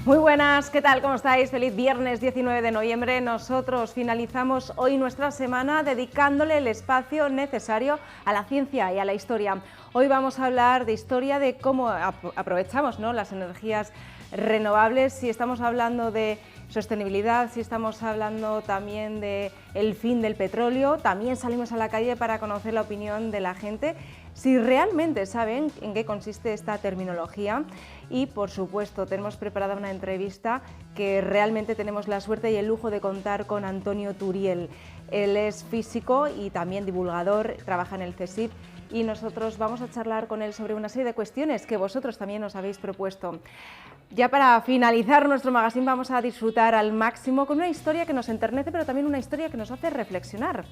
Muy buenas, ¿qué tal? ¿Cómo estáis? Feliz viernes 19 de noviembre. Nosotros finalizamos hoy nuestra semana dedicándole el espacio necesario a la ciencia y a la historia. Hoy vamos a hablar de historia, de cómo aprovechamos, ¿no?, las energías renovables, si estamos hablando de sostenibilidad, si estamos hablando también del fin del petróleo. También salimos a la calle para conocer la opinión de la gente, si realmente saben en qué consiste esta terminología. Y por supuesto tenemos preparada una entrevista que realmente tenemos la suerte y el lujo de contar con Antonio Turiel. Él es físico y también divulgador, trabaja en el CSIC y nosotros vamos a charlar con él sobre una serie de cuestiones que vosotros también nos habéis propuesto. Ya para finalizar nuestro magazine vamos a disfrutar al máximo con una historia que nos enternece, pero también una historia que nos hace reflexionar.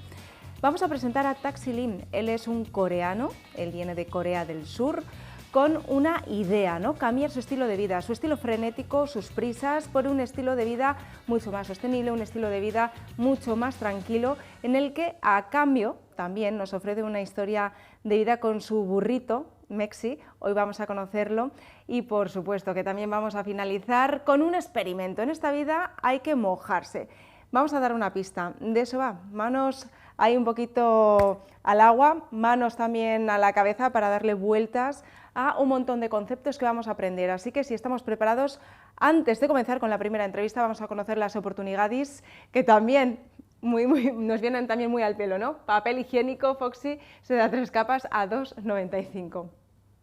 Vamos a presentar a Taxi Lim. Él es un coreano, él viene de Corea del Sur, con una idea, ¿no? Cambiar su estilo de vida, su estilo frenético, sus prisas, por un estilo de vida mucho más sostenible, un estilo de vida mucho más tranquilo, en el que a cambio también nos ofrece una historia de vida con su burrito, Mexi. Hoy vamos a conocerlo y por supuesto que también vamos a finalizar con un experimento. En esta vida hay que mojarse. Vamos a dar una pista, de eso va, manos ahí un poquito al agua, manos también a la cabeza para darle vueltas a un montón de conceptos que vamos a aprender. Así que si estamos preparados, antes de comenzar con la primera entrevista vamos a conocer las oportunidades que también nos vienen también muy al pelo, ¿no? Papel higiénico Foxy se da 3 capas a 2,95.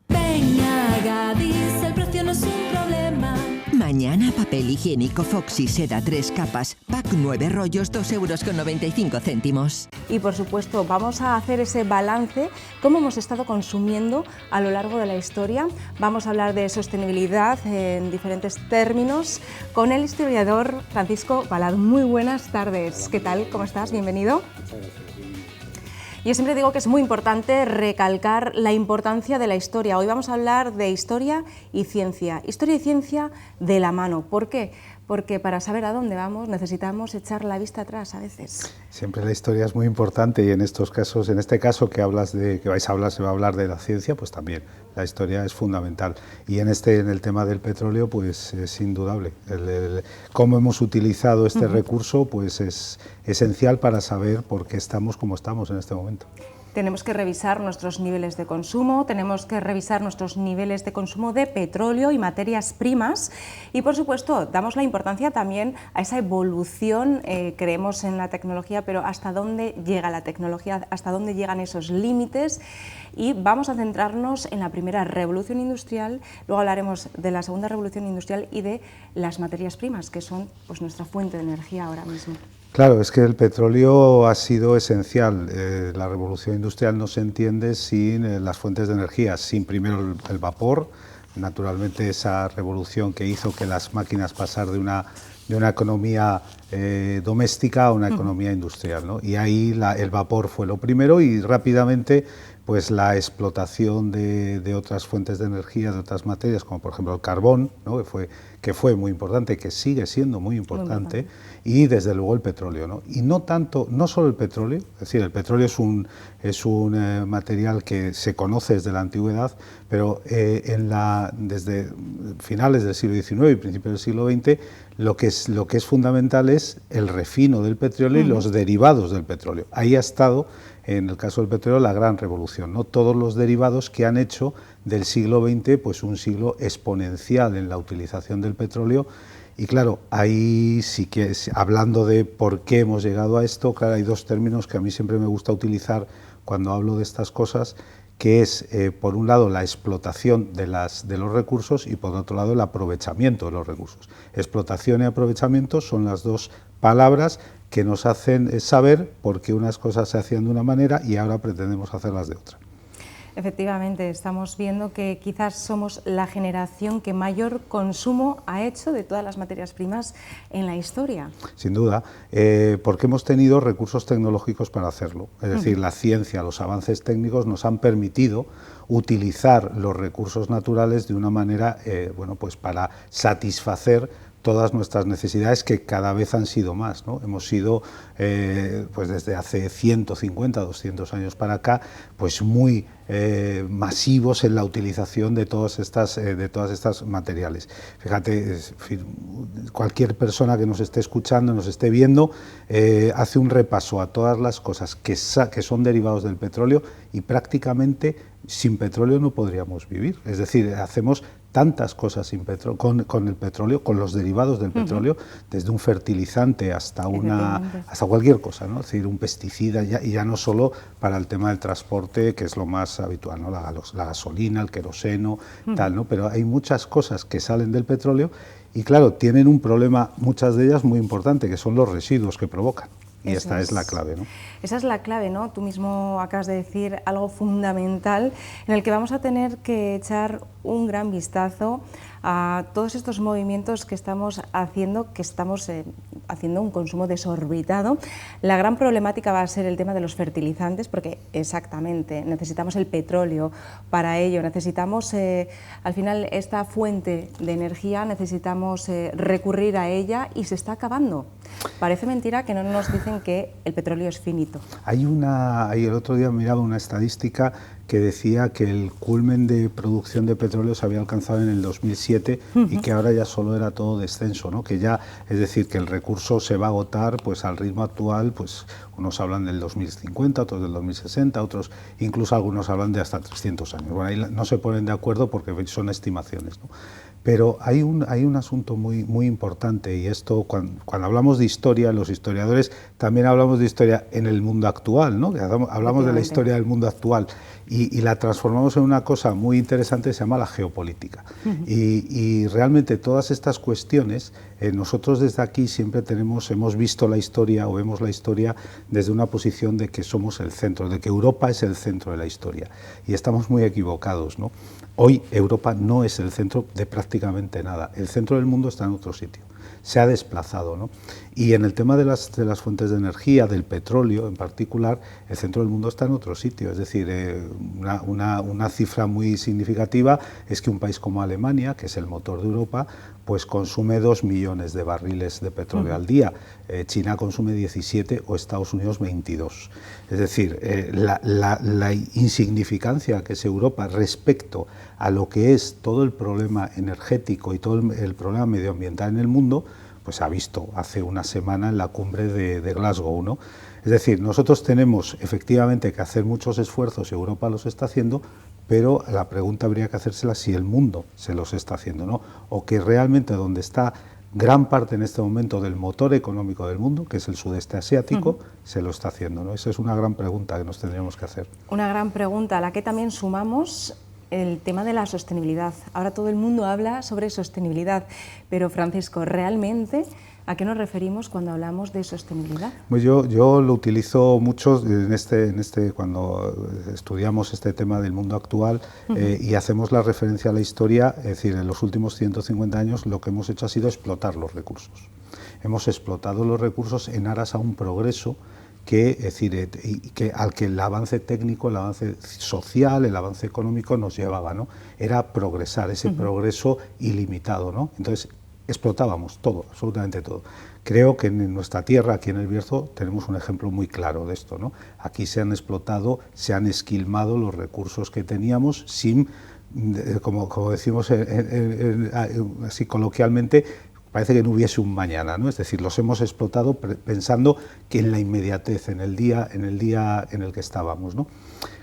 Venga, Gadis, el precio no es un problema. Mañana papel higiénico Foxy seda 3 capas, pack 9 rollos, 2,95 €. Y por supuesto vamos a hacer ese balance, cómo hemos estado consumiendo a lo largo de la historia. Vamos a hablar de sostenibilidad en diferentes términos con el historiador Francisco Balad. Muy buenas tardes, ¿qué tal? ¿Cómo estás? Bienvenido. Yo siempre digo que es muy importante recalcar la importancia de la historia. Hoy vamos a hablar de historia y ciencia de la mano. ¿Por qué? Porque para saber a dónde vamos necesitamos echar la vista atrás a veces. Siempre la historia es muy importante y en estos casos, en este caso que vais a hablar, se va a hablar de la ciencia, pues también la historia es fundamental. Y en el tema del petróleo, pues es indudable. Cómo hemos utilizado este recurso, pues es esencial para saber por qué estamos como estamos en este momento. Tenemos que revisar nuestros niveles de consumo, tenemos que revisar nuestros niveles de consumo de petróleo y materias primas y, por supuesto, damos la importancia también a esa evolución. Creemos en la tecnología, pero ¿hasta dónde llega la tecnología? ¿Hasta dónde llegan esos límites? Y vamos a centrarnos en la primera revolución industrial, luego hablaremos de la segunda revolución industrial y de las materias primas, que son pues nuestra fuente de energía ahora mismo. Claro, es que el petróleo ha sido esencial. La revolución industrial no se entiende sin las fuentes de energía, sin primero el vapor, naturalmente esa revolución que hizo que las máquinas pasaran de una economía doméstica a una economía industrial, ¿no? Y ahí el vapor fue lo primero y rápidamente pues la explotación de otras fuentes de energía, de otras materias, como por ejemplo el carbón, ¿no? que fue muy importante, que sigue siendo muy importante, y desde luego el petróleo, ¿no? Y no solo el petróleo, es decir, el petróleo es un material que se conoce desde la antigüedad, pero desde finales del siglo XIX y principios del siglo XX, lo que es fundamental es el refino del petróleo y los derivados del petróleo. Ahí ha estado, en el caso del petróleo, la gran revolución, ¿no? Todos los derivados que han hecho del siglo XX pues un siglo exponencial en la utilización del petróleo. Y claro, ahí sí que, hablando de por qué hemos llegado a esto, claro, hay dos términos que a mí siempre me gusta utilizar cuando hablo de estas cosas, que es, por un lado, la explotación de los recursos y, por otro lado, el aprovechamiento de los recursos. Explotación y aprovechamiento son las dos palabras que nos hacen saber por qué unas cosas se hacían de una manera y ahora pretendemos hacerlas de otra. Efectivamente, estamos viendo que quizás somos la generación que mayor consumo ha hecho de todas las materias primas en la historia. Sin duda, porque hemos tenido recursos tecnológicos para hacerlo. Es decir, la ciencia, los avances técnicos nos han permitido utilizar los recursos naturales de una manera, bueno, pues para satisfacer todas nuestras necesidades, que cada vez han sido más, ¿no? Hemos sido, pues desde hace 150, 200 años para acá, pues muy masivos en la utilización de todas estas materiales. Fíjate, cualquier persona que nos esté escuchando, nos esté viendo, hace un repaso a todas las cosas que son derivados del petróleo, y prácticamente sin petróleo no podríamos vivir. Es decir, hacemos tantas cosas con el petróleo, con los derivados del petróleo, desde un fertilizante hasta cualquier cosa, ¿no? Es decir, un pesticida, y ya no solo para el tema del transporte, que es lo más habitual, ¿no? La gasolina, el queroseno, tal, ¿no? Pero hay muchas cosas que salen del petróleo y, claro, tienen un problema, muchas de ellas muy importante, que son los residuos que provocan. Y esta es la clave, ¿no? Esa es la clave, ¿no? Tú mismo acabas de decir algo fundamental en el que vamos a tener que echar un gran vistazo a todos estos movimientos que estamos haciendo un consumo desorbitado. La gran problemática va a ser el tema de los fertilizantes, porque exactamente necesitamos el petróleo para ello, necesitamos al final esta fuente de energía, necesitamos recurrir a ella y se está acabando. Parece mentira que no nos dicen que el petróleo es finito. El otro día miraba una estadística que decía que el culmen de producción de petróleo se había alcanzado en el 2007 y que ahora ya solo era todo descenso, ¿no? Que ya, es decir, que el recurso se va a agotar pues al ritmo actual, pues unos hablan del 2050, otros del 2060, otros incluso algunos hablan de hasta 300 años. Bueno, ahí no se ponen de acuerdo porque son estimaciones, ¿no? Pero hay un asunto muy importante, y esto cuando hablamos de historia, los historiadores también hablamos de historia en el mundo actual, ¿no? Hablamos de la historia del mundo actual y la transformamos en una cosa muy interesante que se llama la geopolítica. Y realmente todas estas cuestiones, nosotros desde aquí siempre hemos visto la historia o vemos la historia desde una posición de que somos el centro, de que Europa es el centro de la historia, y estamos muy equivocados, ¿no? Hoy Europa no es el centro de prácticamente nada, el centro del mundo está en otro sitio, se ha desplazado, ¿no? Y en el tema de las fuentes de energía, del petróleo en particular, el centro del mundo está en otro sitio. Es decir, una cifra muy significativa es que un país como Alemania, que es el motor de Europa, pues consume 2 millones de barriles de petróleo al día. China consume 17 o Estados Unidos 22. Es decir, la insignificancia que es Europa respecto a lo que es todo el problema energético y todo el problema medioambiental en el mundo, pues se ha visto hace una semana en la cumbre de Glasgow, ¿no? Es decir, nosotros tenemos efectivamente que hacer muchos esfuerzos, y Europa los está haciendo, pero la pregunta habría que hacérsela si el mundo se los está haciendo, ¿no? O que realmente donde está gran parte en este momento del motor económico del mundo, que es el sudeste asiático, se lo está haciendo, ¿no? Esa es una gran pregunta que nos tendríamos que hacer. Una gran pregunta a la que también sumamos el tema de la sostenibilidad. Ahora todo el mundo habla sobre sostenibilidad, pero Francisco, ¿realmente a qué nos referimos cuando hablamos de sostenibilidad? Pues yo lo utilizo mucho cuando estudiamos este tema del mundo actual y hacemos la referencia a la historia. Es decir, en los últimos 150 años lo que hemos hecho ha sido explotar los recursos. Hemos explotado los recursos en aras a un progreso al que el avance técnico, el avance social, el avance económico nos llevaba, ¿no? Era progresar, ese progreso ilimitado, ¿no? Entonces explotábamos todo, absolutamente todo. Creo que en nuestra tierra, aquí en El Bierzo, tenemos un ejemplo muy claro de esto, ¿no? Aquí se han explotado, se han esquilmado los recursos que teníamos sin, como decimos así coloquialmente, parece que no hubiese un mañana, ¿no? Es decir, los hemos explotado pensando que en la inmediatez, en el día en el que estábamos, ¿no?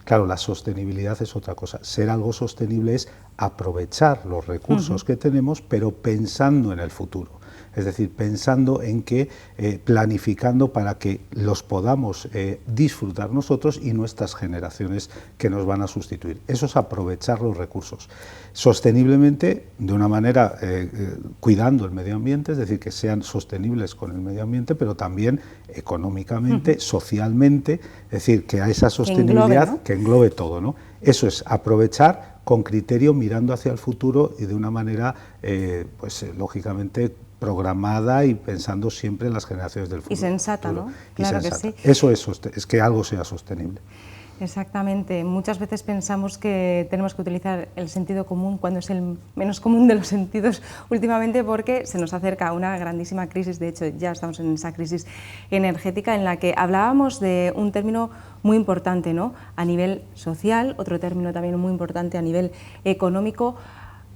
Claro, la sostenibilidad es otra cosa. Ser algo sostenible es aprovechar los recursos que tenemos, pero pensando en el futuro. Es decir, pensando en que, planificando para que los podamos disfrutar nosotros y nuestras generaciones que nos van a sustituir. Eso es aprovechar los recursos sosteniblemente, de una manera cuidando el medio ambiente, es decir, que sean sostenibles con el medio ambiente, pero también económicamente, socialmente, es decir, que a esa sostenibilidad que englobe todo, ¿no? Eso es aprovechar con criterio, mirando hacia el futuro y de una manera, lógicamente, programada y pensando siempre en las generaciones del futuro. Y sensata, ¿no? Claro que sí. Eso es que algo sea sostenible. Exactamente. Muchas veces pensamos que tenemos que utilizar el sentido común cuando es el menos común de los sentidos últimamente, porque se nos acerca una grandísima crisis. De hecho, ya estamos en esa crisis energética en la que hablábamos de un término muy importante, ¿no?, a nivel social, otro término también muy importante a nivel económico.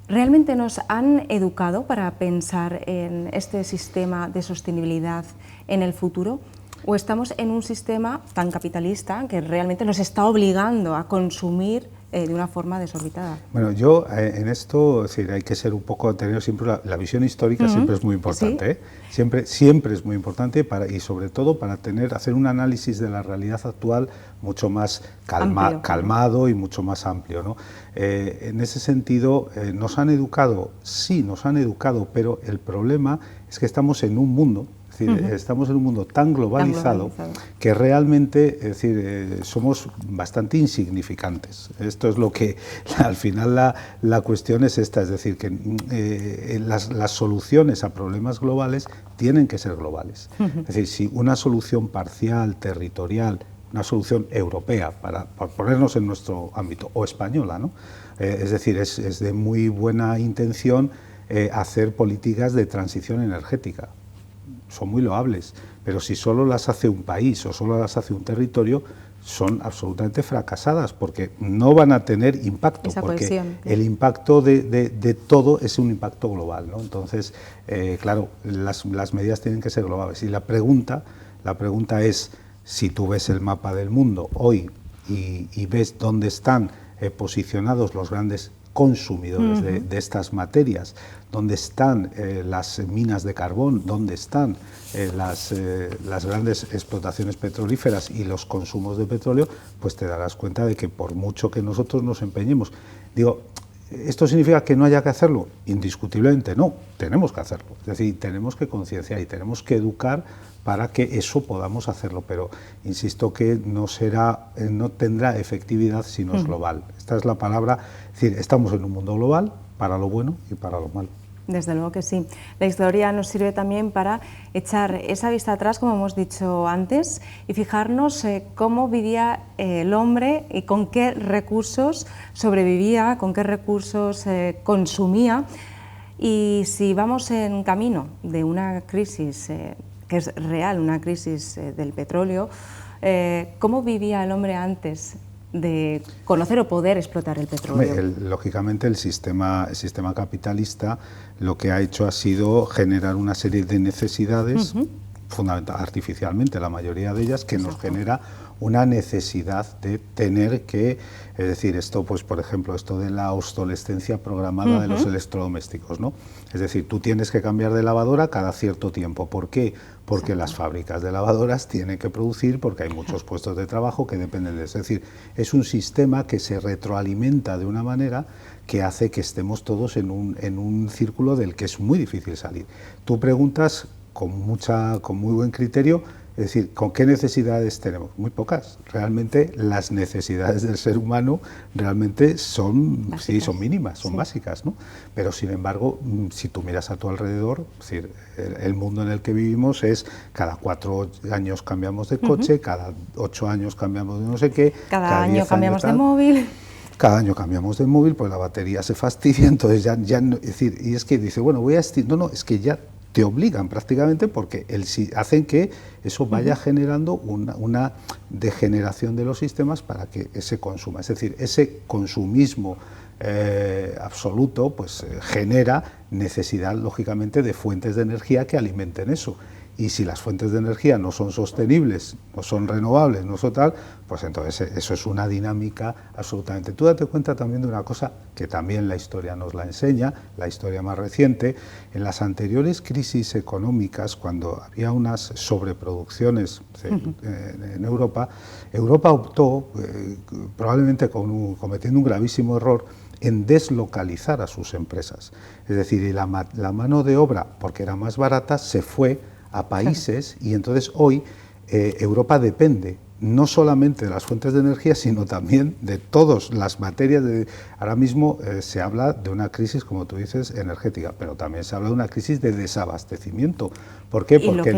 ¿Realmente nos han educado para pensar en este sistema de sostenibilidad en el futuro? ¿O estamos en un sistema tan capitalista que realmente nos está obligando a consumir de una forma desorbitada? Bueno, yo en esto, es decir, hay que ser un poco, tener siempre la visión histórica, siempre es muy importante, ¿sí? Siempre es muy importante y sobre todo para hacer un análisis de la realidad actual mucho más calmado y mucho más amplio, ¿no? En ese sentido, nos han educado, sí, nos han educado, pero el problema es que estamos en un mundo. Es decir, estamos en un mundo tan globalizado que realmente, es decir, somos bastante insignificantes. Esto es lo que, al final, la cuestión es esta, es decir, que las soluciones a problemas globales tienen que ser globales. Es decir, si una solución parcial, territorial, una solución europea, por ponernos en nuestro ámbito, o española, ¿no? Es decir, es de muy buena intención hacer políticas de transición energética. Son muy loables, pero si solo las hace un país o solo las hace un territorio, son absolutamente fracasadas, porque no van a tener impacto, porque el impacto de todo es un impacto global, ¿no? Entonces, claro, las medidas tienen que ser globales. Y la pregunta es, si tú ves el mapa del mundo hoy y ves dónde están posicionados los grandes consumidores de estas materias, dónde están las minas de carbón, dónde están las grandes explotaciones petrolíferas y los consumos de petróleo, pues te darás cuenta de que por mucho que nosotros nos empeñemos, digo, ¿esto significa que no haya que hacerlo? Indiscutiblemente no, tenemos que hacerlo. Es decir, tenemos que concienciar y tenemos que educar para que eso podamos hacerlo, pero insisto que no tendrá efectividad si no es global. Esta es la palabra, es decir, estamos en un mundo global para lo bueno y para lo malo. Desde luego que sí. La historia nos sirve también para echar esa vista atrás, como hemos dicho antes, y fijarnos cómo vivía el hombre y con qué recursos sobrevivía, con qué recursos consumía. Y si vamos en camino de una crisis que es real, una crisis del petróleo, ¿cómo vivía el hombre antes de conocer o poder explotar el petróleo? Lógicamente el sistema capitalista lo que ha hecho ha sido generar una serie de necesidades, artificialmente la mayoría de ellas, que nos genera una necesidad de tener que, es decir, esto, pues por ejemplo, esto de la obsolescencia programada de los electrodomésticos, ¿no? Es decir, tú tienes que cambiar de lavadora cada cierto tiempo. ¿Por qué? Porque las fábricas de lavadoras tienen que producir, porque hay muchos puestos de trabajo que dependen de eso. Es decir, es un sistema que se retroalimenta de una manera que hace que estemos todos en un círculo del que es muy difícil salir. Tú preguntas con muy buen criterio, es decir, ¿con qué necesidades tenemos? Muy pocas. Realmente las necesidades del ser humano realmente son mínimas, son básicas, ¿no? Pero sin embargo, si tú miras a tu alrededor, es decir, el mundo en el que vivimos es cada 4 años cambiamos de coche, cada 8 años cambiamos de no sé qué, cada año cambiamos de móvil. Cada año cambiamos de móvil, pues la batería se fastidia, entonces ya es decir, y es que dice, bueno, voy a es que ya te obligan prácticamente, porque hacen que eso vaya generando una degeneración de los sistemas para que se consuma. Es decir, ese consumismo absoluto pues genera necesidad, lógicamente, de fuentes de energía que alimenten eso. Y si las fuentes de energía no son sostenibles, no son renovables, no son tal, pues entonces eso es una dinámica absolutamente. Tú date cuenta también de una cosa que también la historia nos la enseña, la historia más reciente. En las anteriores crisis económicas, cuando había unas sobreproducciones en Europa optó, probablemente cometiendo un gravísimo error, en deslocalizar a sus empresas. Es decir, la mano de obra, porque era más barata, se fue a países y entonces hoy Europa depende no solamente de las fuentes de energía, sino también de todas las materias. Ahora mismo se habla de una crisis, como tú dices, energética, pero también se habla de una crisis de desabastecimiento. ¿Por qué? Porque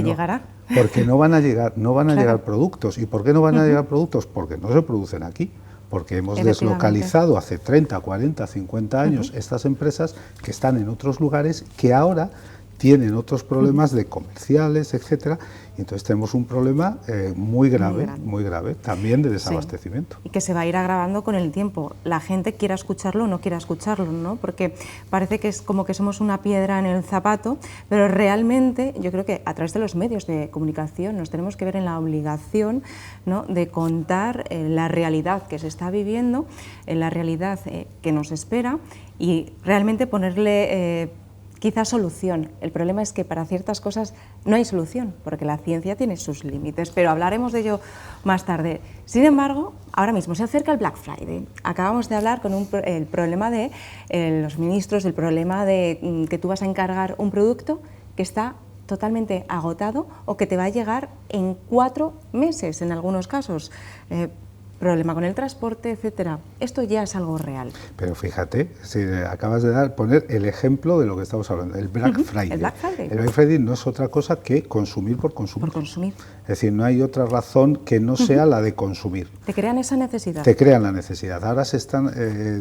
no van a llegar productos. ¿Y por qué no van a llegar productos? Porque no se producen aquí. Porque hemos deslocalizado hace 30, 40, 50 años estas empresas que están en otros lugares que ahora tienen otros problemas de comerciales, etcétera, y entonces tenemos un problema muy grave, también de desabastecimiento. Y que se va a ir agravando con el tiempo. La gente quiera escucharlo o no quiera escucharlo, ¿no? Porque parece que es como que somos una piedra en el zapato, pero realmente yo creo que a través de los medios de comunicación nos tenemos que ver en la obligación, ¿no?, de contar la realidad que se está viviendo, la realidad que nos espera y realmente ponerle quizás solución. El problema es que para ciertas cosas no hay solución, porque la ciencia tiene sus límites, pero hablaremos de ello más tarde. Sin embargo, ahora mismo se acerca el Black Friday. Acabamos de hablar con el problema de los ministros, el problema de que tú vas a encargar un producto que está totalmente agotado o que te va a llegar en 4 meses en algunos casos. Problema con el transporte, etcétera. Esto ya es algo real. Pero fíjate, si acabas de poner el ejemplo de lo que estamos hablando, el Black Friday. El Black Friday. El Black Friday no es otra cosa que consumir por consumir. Por consumir. Es decir, no hay otra razón que no sea la de consumir. Te crean esa necesidad. Te crean la necesidad. Ahora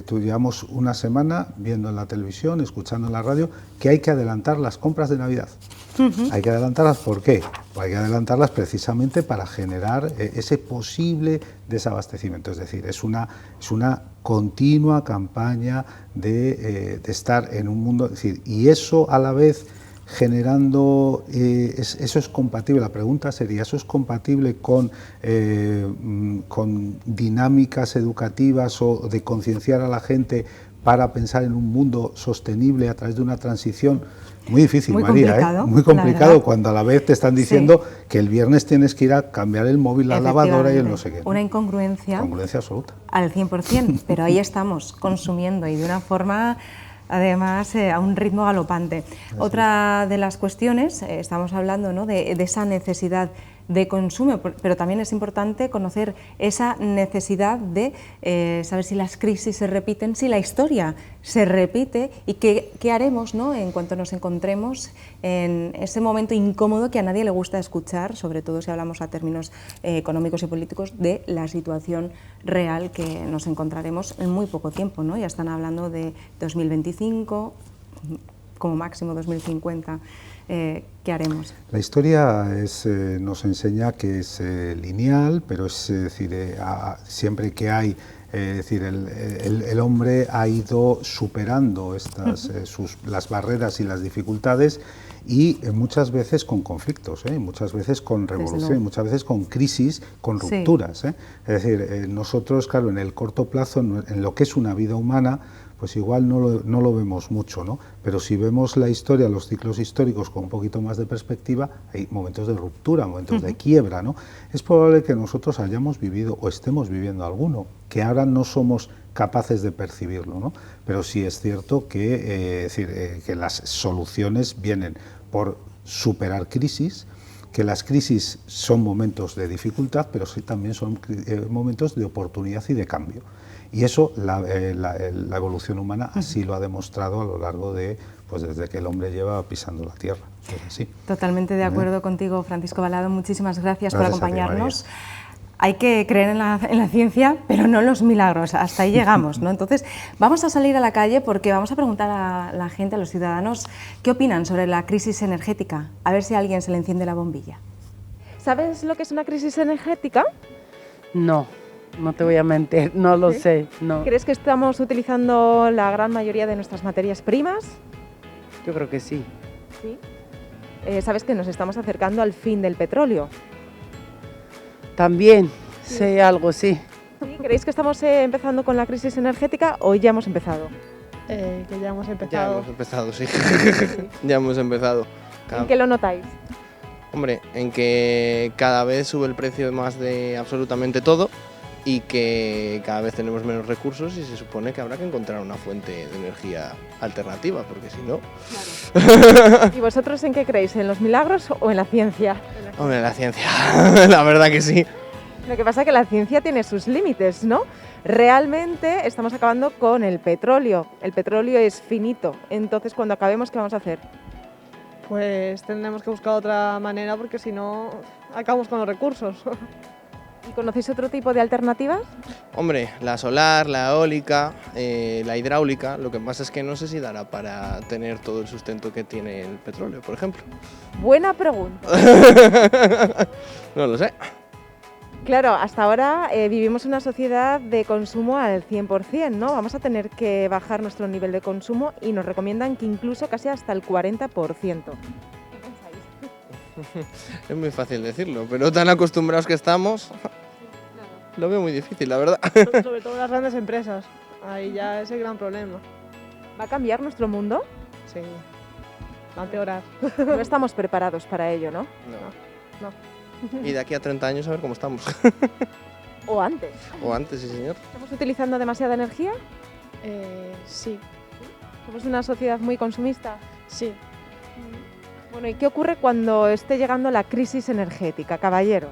tú llevamos una semana viendo en la televisión, escuchando en la radio, que hay que adelantar las compras de Navidad. Hay que adelantarlas, ¿por qué? Pues hay que adelantarlas precisamente para generar ese posible desabastecimiento. Es decir, es una continua campaña de estar en un mundo, es decir, y eso a la vez generando, eso es compatible, la pregunta sería, ¿eso es compatible con dinámicas educativas o de concienciar a la gente para pensar en un mundo sostenible a través de una transición? Muy difícil, muy María, complicado, muy complicado cuando a la vez te están diciendo que el viernes tienes que ir a cambiar el móvil, la lavadora y el no sé qué, ¿no? Una incongruencia. Incongruencia absoluta. Al 100%, pero ahí estamos, consumiendo y de una forma, además, a un ritmo galopante. Otra de las cuestiones, estamos hablando, ¿no?, de esa necesidad de consumo, pero también es importante conocer esa necesidad de saber si las crisis se repiten, si la historia se repite y qué haremos, ¿no?, en cuanto nos encontremos en ese momento incómodo que a nadie le gusta escuchar, sobre todo si hablamos a términos económicos y políticos, de la situación real que nos encontraremos en muy poco tiempo, ¿no? Ya están hablando de 2025, como máximo 2050. ¿Qué haremos? La historia nos enseña que es lineal, pero es decir, siempre que hay, es decir, el hombre ha ido superando las barreras y las dificultades y muchas veces con conflictos, muchas veces con revolución, muchas veces con crisis, con rupturas. Es decir, nosotros, claro, en el corto plazo, en lo que es una vida humana, pues igual no lo vemos mucho, ¿no? Pero si vemos la historia, los ciclos históricos con un poquito más de perspectiva, hay momentos de ruptura, momentos de quiebra, ¿no? Es probable que nosotros hayamos vivido o estemos viviendo alguno, que ahora no somos capaces de percibirlo, ¿no? Pero sí es cierto que, que las soluciones vienen por superar crisis, que las crisis son momentos de dificultad, pero sí también son momentos de oportunidad y de cambio. Y eso la evolución humana así lo ha demostrado a lo largo de, pues desde que el hombre lleva pisando la tierra. Es así. Totalmente de acuerdo contigo, Francisco Balado. Muchísimas gracias por acompañarnos. Hay que creer en la ciencia, pero no en los milagros, hasta ahí llegamos, ¿no? Entonces, vamos a salir a la calle porque vamos a preguntar a la gente, a los ciudadanos, qué opinan sobre la crisis energética, a ver si a alguien se le enciende la bombilla. ¿Sabes lo que es una crisis energética? No, no te voy a mentir, no lo sé. No. ¿Crees que estamos utilizando la gran mayoría de nuestras materias primas? Yo creo que sí. ¿Sí? ¿Sabes que nos estamos acercando al fin del petróleo? También sé algo, sí. ¿Creéis que estamos empezando con la crisis energética o ya hemos empezado? Que ya hemos empezado. Ya hemos empezado, sí. Ya hemos empezado. ¿En qué lo notáis? Hombre, en que cada vez sube el precio más de absolutamente todo y que cada vez tenemos menos recursos y se supone que habrá que encontrar una fuente de energía alternativa, porque si no... ¿Y vosotros en qué creéis? ¿En los milagros o en la ciencia? Hombre, en la ciencia, la verdad que sí. Lo que pasa es que la ciencia tiene sus límites, ¿no? Realmente estamos acabando con el petróleo. El petróleo es finito. Entonces, cuando acabemos, ¿qué vamos a hacer? Pues tendremos que buscar otra manera porque si no acabamos con los recursos. ¿Y conocéis otro tipo de alternativas? Hombre, la solar, la eólica, la hidráulica, lo que pasa es que no sé si dará para tener todo el sustento que tiene el petróleo, por ejemplo. Buena pregunta. No lo sé. Claro, hasta ahora vivimos una sociedad de consumo al 100%, ¿no? Vamos a tener que bajar nuestro nivel de consumo y nos recomiendan que incluso casi hasta el 40%. ¿Qué pensáis? Es muy fácil decirlo, pero tan acostumbrados que estamos, lo veo muy difícil, la verdad. Sobre todo las grandes empresas. Ahí ya es el gran problema. ¿Va a cambiar nuestro mundo? Sí. Va a empeorar. No estamos preparados para ello, ¿no? No. Y de aquí a 30 años a ver cómo estamos. O antes. O antes, sí señor. ¿Estamos utilizando demasiada energía? Sí. ¿Somos una sociedad muy consumista? Sí. Bueno, ¿y qué ocurre cuando esté llegando la crisis energética, caballero?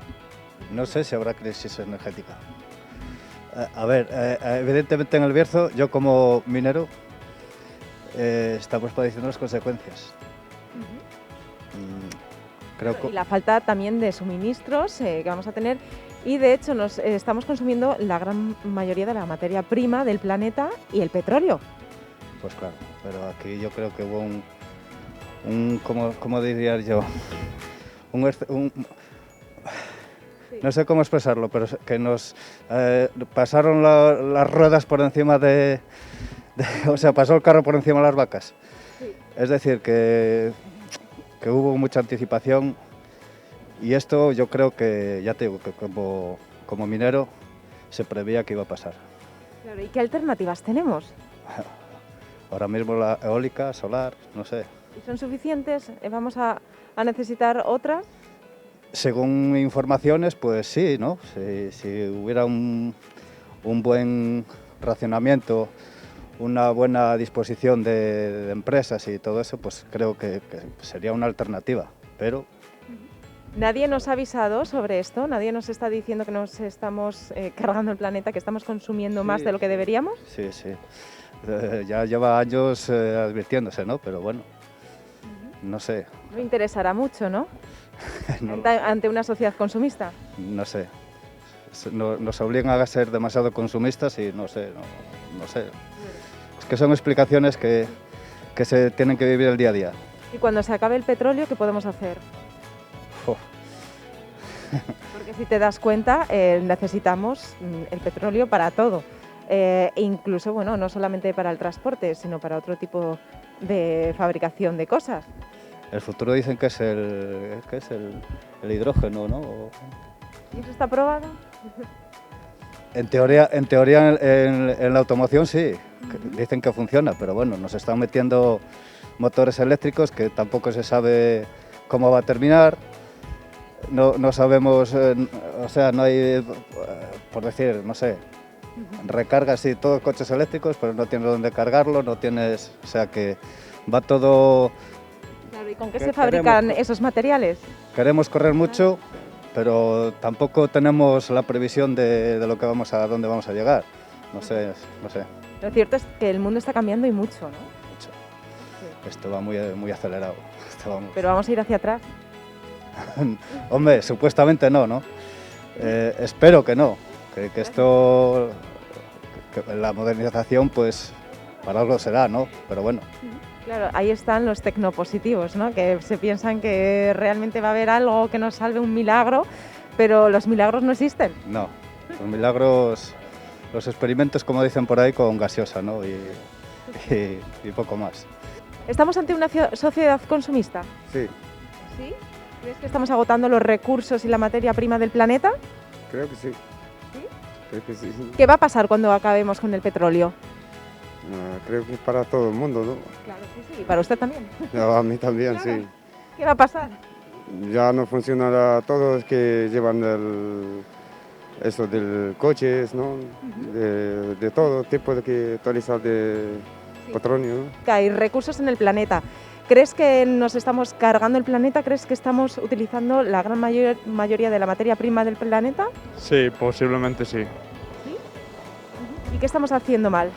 No sé si habrá crisis energética. A ver, evidentemente en el Bierzo, yo como minero, estamos padeciendo las consecuencias. Creo Y la falta también de suministros que vamos a tener. Y de hecho nos estamos consumiendo la gran mayoría de la materia prima del planeta y el petróleo. Pues claro, pero aquí yo creo que hubo ¿cómo diría yo? No sé cómo expresarlo, pero que nos pasaron las ruedas por encima o sea, pasó el carro por encima de las vacas. Sí. Es decir, que hubo mucha anticipación y esto yo creo que, ya te digo, que como minero se preveía que iba a pasar. Claro, ¿y qué alternativas tenemos? Ahora mismo la eólica, solar, no sé. ¿Y son suficientes? ¿Vamos a necesitar otras? Según informaciones, pues sí, ¿no? Si hubiera un buen racionamiento, una buena disposición de empresas y todo eso, pues creo que sería una alternativa, pero... Nadie nos ha avisado sobre esto, nadie nos está diciendo que nos estamos cargando el planeta, que estamos consumiendo más de lo que deberíamos. Sí. Ya lleva años advirtiéndose, ¿no? Pero bueno, no sé. No interesará mucho, ¿no? No, Ante una sociedad consumista. no sé. Nos obligan a ser demasiado consumistas y no sé. Es que son explicaciones que se tienen que vivir el día a día. Y cuando se acabe el petróleo, ¿qué podemos hacer? Uf. Porque si te das cuenta, necesitamos el petróleo para todo. Incluso, bueno, no solamente para el transporte, sino para otro tipo de fabricación de cosas. El futuro dicen que es el hidrógeno, ¿no? ¿Y eso está probado? En teoría en la automoción sí, dicen que funciona, pero bueno, nos están metiendo motores eléctricos que tampoco se sabe cómo va a terminar. No sabemos, o sea, no hay, por decir, no sé, recargas sí, todos coches eléctricos, pero no tienes dónde cargarlo, no tienes, o sea que va todo... Claro, ¿y con qué se fabrican esos materiales? Queremos correr mucho, pero tampoco tenemos la previsión de dónde vamos a llegar. No sé. Lo cierto es que el mundo está cambiando y mucho, ¿no? Mucho. Sí. Esto va muy acelerado. Pero vamos a ir hacia atrás. Hombre, supuestamente no. Espero que no. Que esto, que la modernización, pues para algo será, ¿no? Pero bueno. Claro, ahí están los tecnopositivos, ¿no? Que se piensan que realmente va a haber algo que nos salve un milagro, pero los milagros no existen. No, los milagros, los experimentos, como dicen por ahí, con gaseosa, ¿no? Y poco más. ¿Estamos ante una sociedad consumista? Sí. ¿Sí? ¿Crees que estamos agotando los recursos y la materia prima del planeta? Creo que sí. ¿Sí? Creo que sí. ¿Qué va a pasar cuando acabemos con el petróleo? Creo que es para todo el mundo, ¿no? Claro, sí, para usted también. No, a mí también, Claro. sí. ¿Qué va a pasar? Ya no funcionará todo, es que llevan eso del coches, ¿no? De todo tipo de que utilizar de petróleo, ¿no? Que hay recursos en el planeta. ¿Crees que nos estamos cargando el planeta? ¿Crees que estamos utilizando la gran mayoría de la materia prima del planeta? Sí, posiblemente sí. ¿Y qué estamos haciendo mal?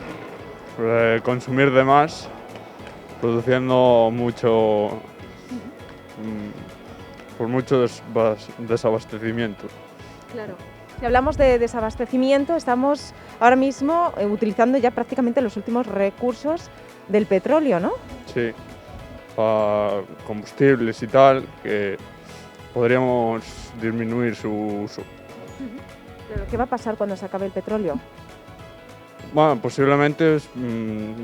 Consumir de más, produciendo mucho, por mucho desabastecimiento. Claro. Si hablamos de desabastecimiento, estamos ahora mismo utilizando ya prácticamente los últimos recursos del petróleo, ¿no? Sí, para combustibles y tal, que podríamos disminuir su uso. Pero ¿qué va a pasar cuando se acabe el petróleo? Bueno, posiblemente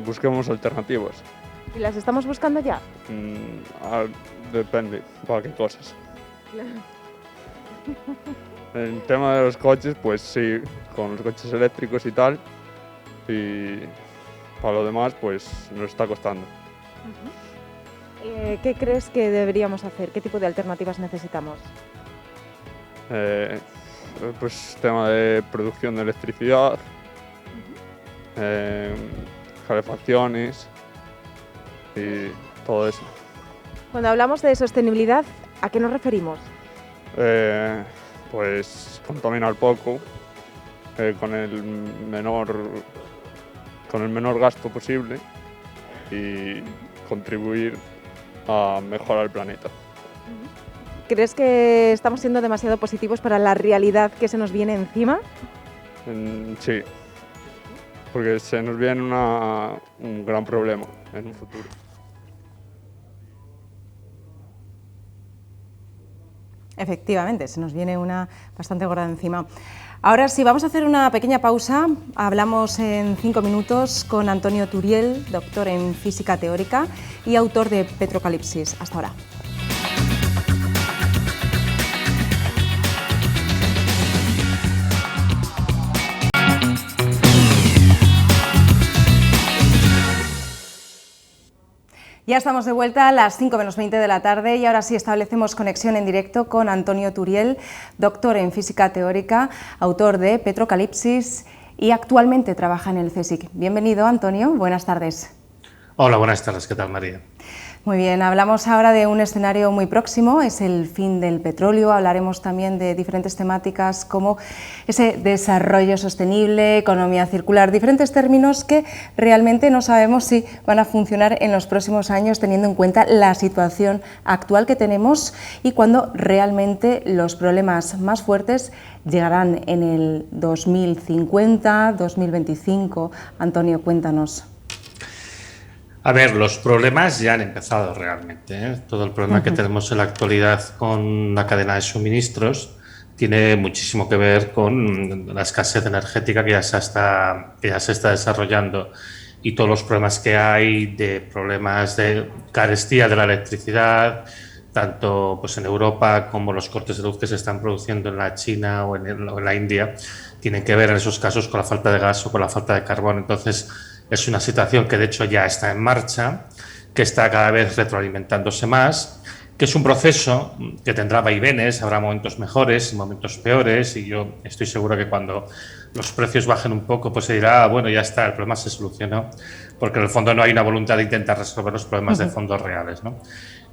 busquemos alternativas. ¿Y las estamos buscando ya? Depende, para qué cosas. En el tema de los coches, pues sí, con los coches eléctricos y tal, y para lo demás, pues nos está costando. ¿Qué crees que deberíamos hacer? ¿Qué tipo de alternativas necesitamos? Pues tema de producción de electricidad, calefacciones y todo eso. Cuando hablamos de sostenibilidad, ¿a qué nos referimos? Pues contaminar poco, con el menor gasto posible y contribuir a mejorar el planeta. ¿Crees que estamos siendo demasiado positivos para la realidad que se nos viene encima? Sí, porque se nos viene un gran problema en un futuro. Efectivamente, se nos viene una bastante gorda encima. Ahora sí, vamos a hacer una pequeña pausa. Hablamos en 5 minutos con Antonio Turiel, doctor en física teórica y autor de Petrocalipsis. Hasta ahora. Ya estamos de vuelta a las 5 menos 20 de la tarde y ahora sí establecemos conexión en directo con Antonio Turiel, doctor en física teórica, autor de Petrocalipsis y actualmente trabaja en el CSIC. Bienvenido, Antonio, buenas tardes. Hola, buenas tardes, ¿qué tal, María? Muy bien, hablamos ahora de un escenario muy próximo, es el fin del petróleo. Hablaremos también de diferentes temáticas como ese desarrollo sostenible, economía circular, diferentes términos que realmente no sabemos si van a funcionar en los próximos años teniendo en cuenta la situación actual que tenemos y cuando realmente los problemas más fuertes llegarán en el 2050, 2025. Antonio, cuéntanos. A ver, los problemas ya han empezado realmente, ¿eh? Todo el problema que tenemos en la actualidad con la cadena de suministros tiene muchísimo que ver con la escasez energética que ya se está desarrollando y todos los problemas que hay de problemas de carestía de la electricidad, tanto pues en Europa como los cortes de luz que se están produciendo en la China o en la India, tienen que ver en esos casos con la falta de gas o con la falta de carbón. Entonces, es una situación que de hecho ya está en marcha, que está cada vez retroalimentándose más, que es un proceso que tendrá vaivenes, habrá momentos mejores y momentos peores, y yo estoy seguro que cuando los precios bajen un poco, pues se dirá, bueno, ya está, el problema se solucionó, porque en el fondo no hay una voluntad de intentar resolver los problemas de fondo reales, ¿no?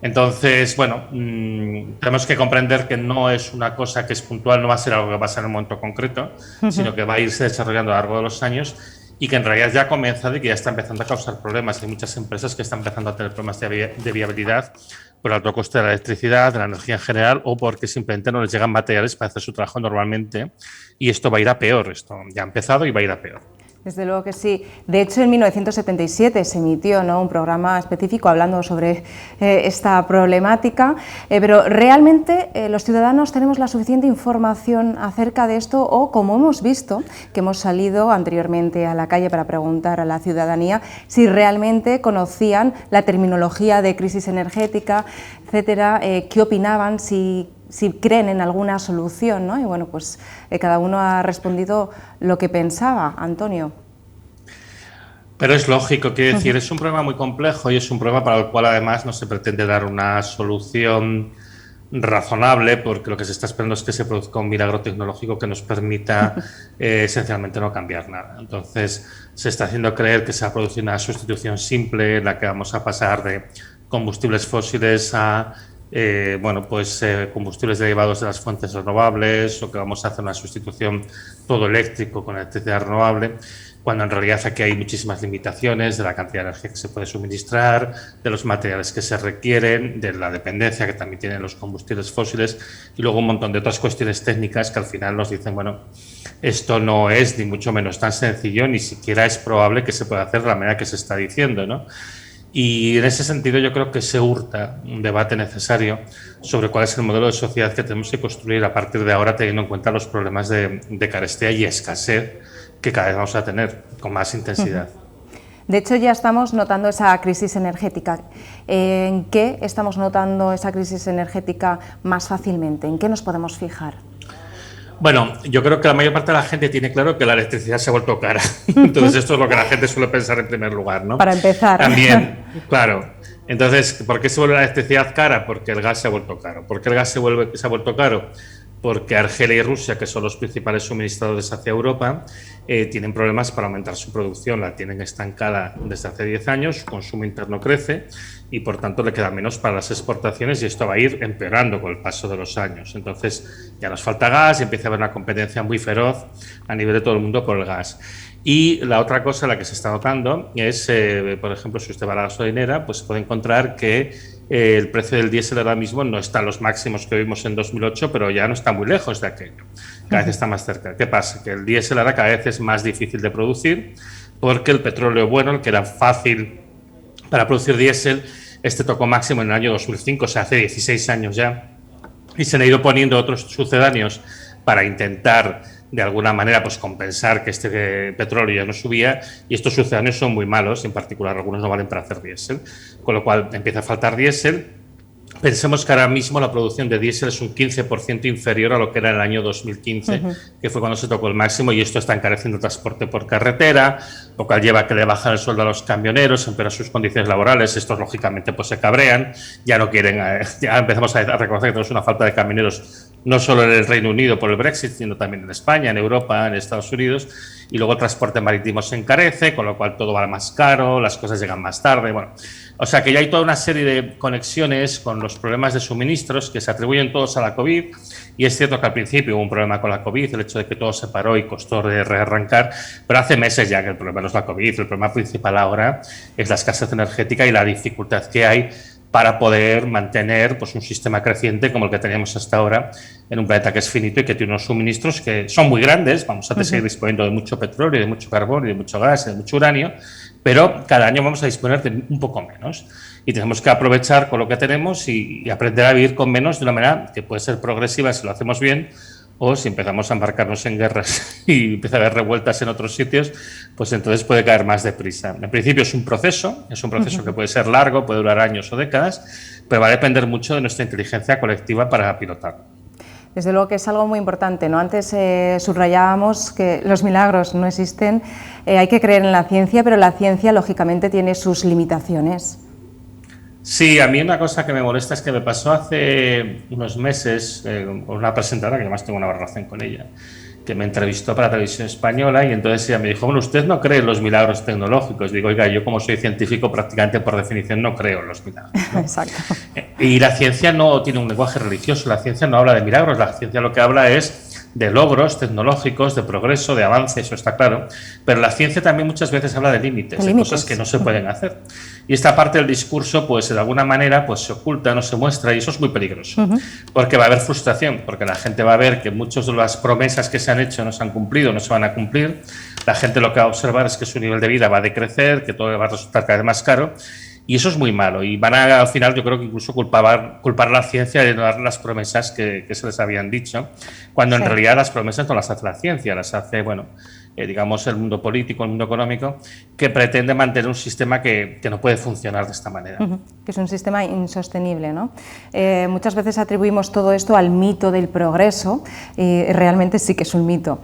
Entonces, bueno, tenemos que comprender que no es una cosa que es puntual, no va a ser algo que va a ser en un momento concreto, sino que va a irse desarrollando a lo largo de los años, y que en realidad ya comienza de que ya está empezando a causar problemas. Hay muchas empresas que están empezando a tener problemas de viabilidad por el alto coste de la electricidad, de la energía en general, o porque simplemente no les llegan materiales para hacer su trabajo normalmente, y esto va a ir a peor. Esto ya ha empezado y va a ir a peor. Desde luego que sí. De hecho, en 1977 se emitió, ¿no?, un programa específico hablando sobre esta problemática, pero ¿realmente los ciudadanos tenemos la suficiente información acerca de esto o, como hemos visto, que hemos salido anteriormente a la calle para preguntar a la ciudadanía si realmente conocían la terminología de crisis energética, etcétera, qué opinaban, si creen en alguna solución, ¿no? Y bueno, pues cada uno ha respondido lo que pensaba. Antonio. Pero es lógico, quiero decir, es un problema muy complejo y es un problema para el cual además no se pretende dar una solución razonable, porque lo que se está esperando es que se produzca un milagro tecnológico que nos permita esencialmente no cambiar nada. Entonces se está haciendo creer que se va a producir una sustitución simple en la que vamos a pasar de combustibles fósiles a combustibles derivados de las fuentes renovables, o que vamos a hacer una sustitución todo eléctrico con electricidad renovable, cuando en realidad aquí hay muchísimas limitaciones de la cantidad de energía que se puede suministrar, de los materiales que se requieren, de la dependencia que también tienen los combustibles fósiles, y luego un montón de otras cuestiones técnicas que al final nos dicen, bueno, esto no es ni mucho menos tan sencillo, ni siquiera es probable que se pueda hacer de la manera que se está diciendo, ¿no? Y en ese sentido yo creo que se hurta un debate necesario sobre cuál es el modelo de sociedad que tenemos que construir a partir de ahora, teniendo en cuenta los problemas de carestía y escasez que cada vez vamos a tener con más intensidad. De hecho, ya estamos notando esa crisis energética. ¿En qué estamos notando esa crisis energética más fácilmente? ¿En qué nos podemos fijar? Bueno, yo creo que la mayor parte de la gente tiene claro que la electricidad se ha vuelto cara. Entonces, esto es lo que la gente suele pensar en primer lugar, ¿no? Para empezar. También, claro. Entonces, ¿por qué se vuelve la electricidad cara? Porque el gas se ha vuelto caro. ¿Por qué el gas se ha vuelto caro? Porque Argelia y Rusia, que son los principales suministradores hacia Europa, tienen problemas para aumentar su producción. La tienen estancada desde hace 10 años, su consumo interno crece y, por tanto, le queda menos para las exportaciones, y esto va a ir empeorando con el paso de los años. Entonces, ya nos falta gas y empieza a haber una competencia muy feroz a nivel de todo el mundo por el gas. Y la otra cosa, la que se está notando, es, por ejemplo, si usted va a la gasolinera, pues puede encontrar que el precio del diésel ahora mismo no está en los máximos que vimos en 2008, pero ya no está muy lejos de aquello. Cada vez está más cerca. ¿Qué pasa? Que el diésel ahora cada vez es más difícil de producir, porque el petróleo bueno, el que era fácil para producir diésel, tocó máximo en el año 2005, o sea, hace 16 años ya, y se han ido poniendo otros sucedáneos para intentar de alguna manera pues compensar que este petróleo ya no subía, y estos sucedáneos son muy malos, en particular algunos no valen para hacer diésel, con lo cual empieza a faltar diésel. Pensemos que ahora mismo la producción de diésel es un 15% inferior a lo que era en el año 2015, que fue cuando se tocó el máximo, y esto está encareciendo el transporte por carretera, lo cual lleva a que le bajan el sueldo a los camioneros, empeoran sus condiciones laborales. Estos lógicamente pues se cabrean, ya no quieren, ya empezamos a reconocer que tenemos una falta de camioneros no solo en el Reino Unido por el Brexit, sino también en España, en Europa, en Estados Unidos, y luego el transporte marítimo se encarece, con lo cual todo va más caro, las cosas llegan más tarde, bueno. O sea que ya hay toda una serie de conexiones con los problemas de suministros que se atribuyen todos a la COVID, y es cierto que al principio hubo un problema con la COVID, el hecho de que todo se paró y costó rearrancar, pero hace meses ya que el problema no es la COVID, el problema principal ahora es la escasez energética y la dificultad que hay para poder mantener pues un sistema creciente como el que teníamos hasta ahora en un planeta que es finito y que tiene unos suministros que son muy grandes. Vamos a seguir disponiendo de mucho petróleo, de mucho carbón, y de mucho gas, y de mucho uranio, pero cada año vamos a disponer de un poco menos, y tenemos que aprovechar con lo que tenemos y aprender a vivir con menos de una manera que puede ser progresiva si lo hacemos bien, o si empezamos a embarcarnos en guerras y empieza a haber revueltas en otros sitios, pues entonces puede caer más deprisa. En principio es un proceso que puede ser largo, puede durar años o décadas, pero va a depender mucho de nuestra inteligencia colectiva para pilotarlo. Desde luego que es algo muy importante, ¿no? Antes subrayábamos que los milagros no existen, hay que creer en la ciencia, pero la ciencia lógicamente tiene sus limitaciones. Sí, a mí una cosa que me molesta es que me pasó hace unos meses con una presentadora, que además tengo una relación con ella, que me entrevistó para Televisión Española, y entonces ella me dijo, bueno, ¿usted no cree en los milagros tecnológicos? Digo, oiga, yo como soy científico prácticamente por definición no creo en los milagros, ¿no? Exacto. Y la ciencia no tiene un lenguaje religioso, la ciencia no habla de milagros, la ciencia lo que habla es de logros tecnológicos, de progreso, de avance, eso está claro, pero la ciencia también muchas veces habla de límites, de cosas que no se pueden hacer. Y esta parte del discurso, pues de alguna manera, pues se oculta, no se muestra, y eso es muy peligroso, porque va a haber frustración, porque la gente va a ver que muchas de las promesas que se han hecho no se han cumplido, no se van a cumplir. La gente lo que va a observar es que su nivel de vida va a decrecer, que todo va a resultar cada vez más caro, y eso es muy malo, y van a, al final, yo creo que incluso culpar a la ciencia de no dar las promesas que se les habían dicho, cuando en realidad las promesas no las hace la ciencia, las hace, bueno, digamos, el mundo político, el mundo económico, que pretende mantener un sistema que no puede funcionar de esta manera. Que es un sistema insostenible, ¿no? Muchas veces atribuimos todo esto al mito del progreso, y realmente sí que es un mito.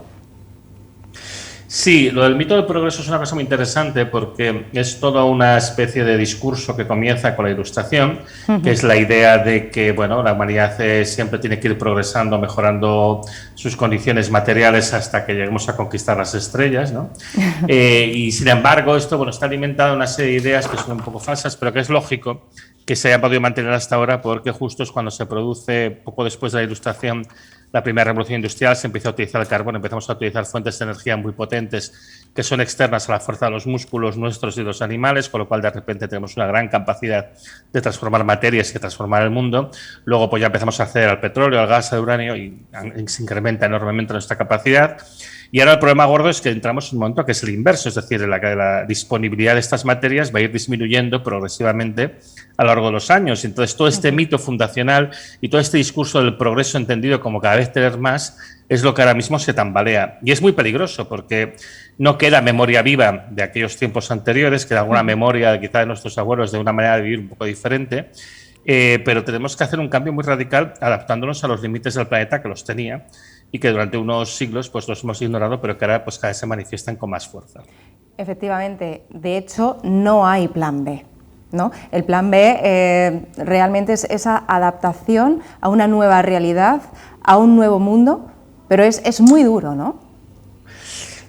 Sí, lo del mito del progreso es una cosa muy interesante, porque es toda una especie de discurso que comienza con la Ilustración, que es la idea de que, bueno, la humanidad siempre tiene que ir progresando, mejorando sus condiciones materiales hasta que lleguemos a conquistar las estrellas, ¿no? Y sin embargo, esto, bueno, está alimentado de una serie de ideas que son un poco falsas, pero que es lógico que se haya podido mantener hasta ahora, porque justo es cuando se produce, poco después de la Ilustración, la primera revolución industrial, se empieza a utilizar el carbón, empezamos a utilizar fuentes de energía muy potentes que son externas a la fuerza de los músculos nuestros y de los animales, con lo cual de repente tenemos una gran capacidad de transformar materias y de transformar el mundo. Luego pues ya empezamos a acceder al petróleo, al gas, al uranio y se incrementa enormemente nuestra capacidad. Y ahora el problema gordo es que entramos en un momento que es el inverso, es decir, la disponibilidad de estas materias va a ir disminuyendo progresivamente a lo largo de los años. Entonces, todo este mito fundacional y todo este discurso del progreso entendido como cada vez tener más es lo que ahora mismo se tambalea. Y es muy peligroso porque no queda memoria viva de aquellos tiempos anteriores, queda alguna memoria quizá de nuestros abuelos de una manera de vivir un poco diferente, pero tenemos que hacer un cambio muy radical adaptándonos a los límites del planeta que los tenía y que durante unos siglos pues los hemos ignorado, pero que ahora pues cada vez se manifiestan con más fuerza. Efectivamente, de hecho no hay plan B, ¿no? El plan B realmente es esa adaptación a una nueva realidad, a un nuevo mundo, pero es muy duro, ¿no?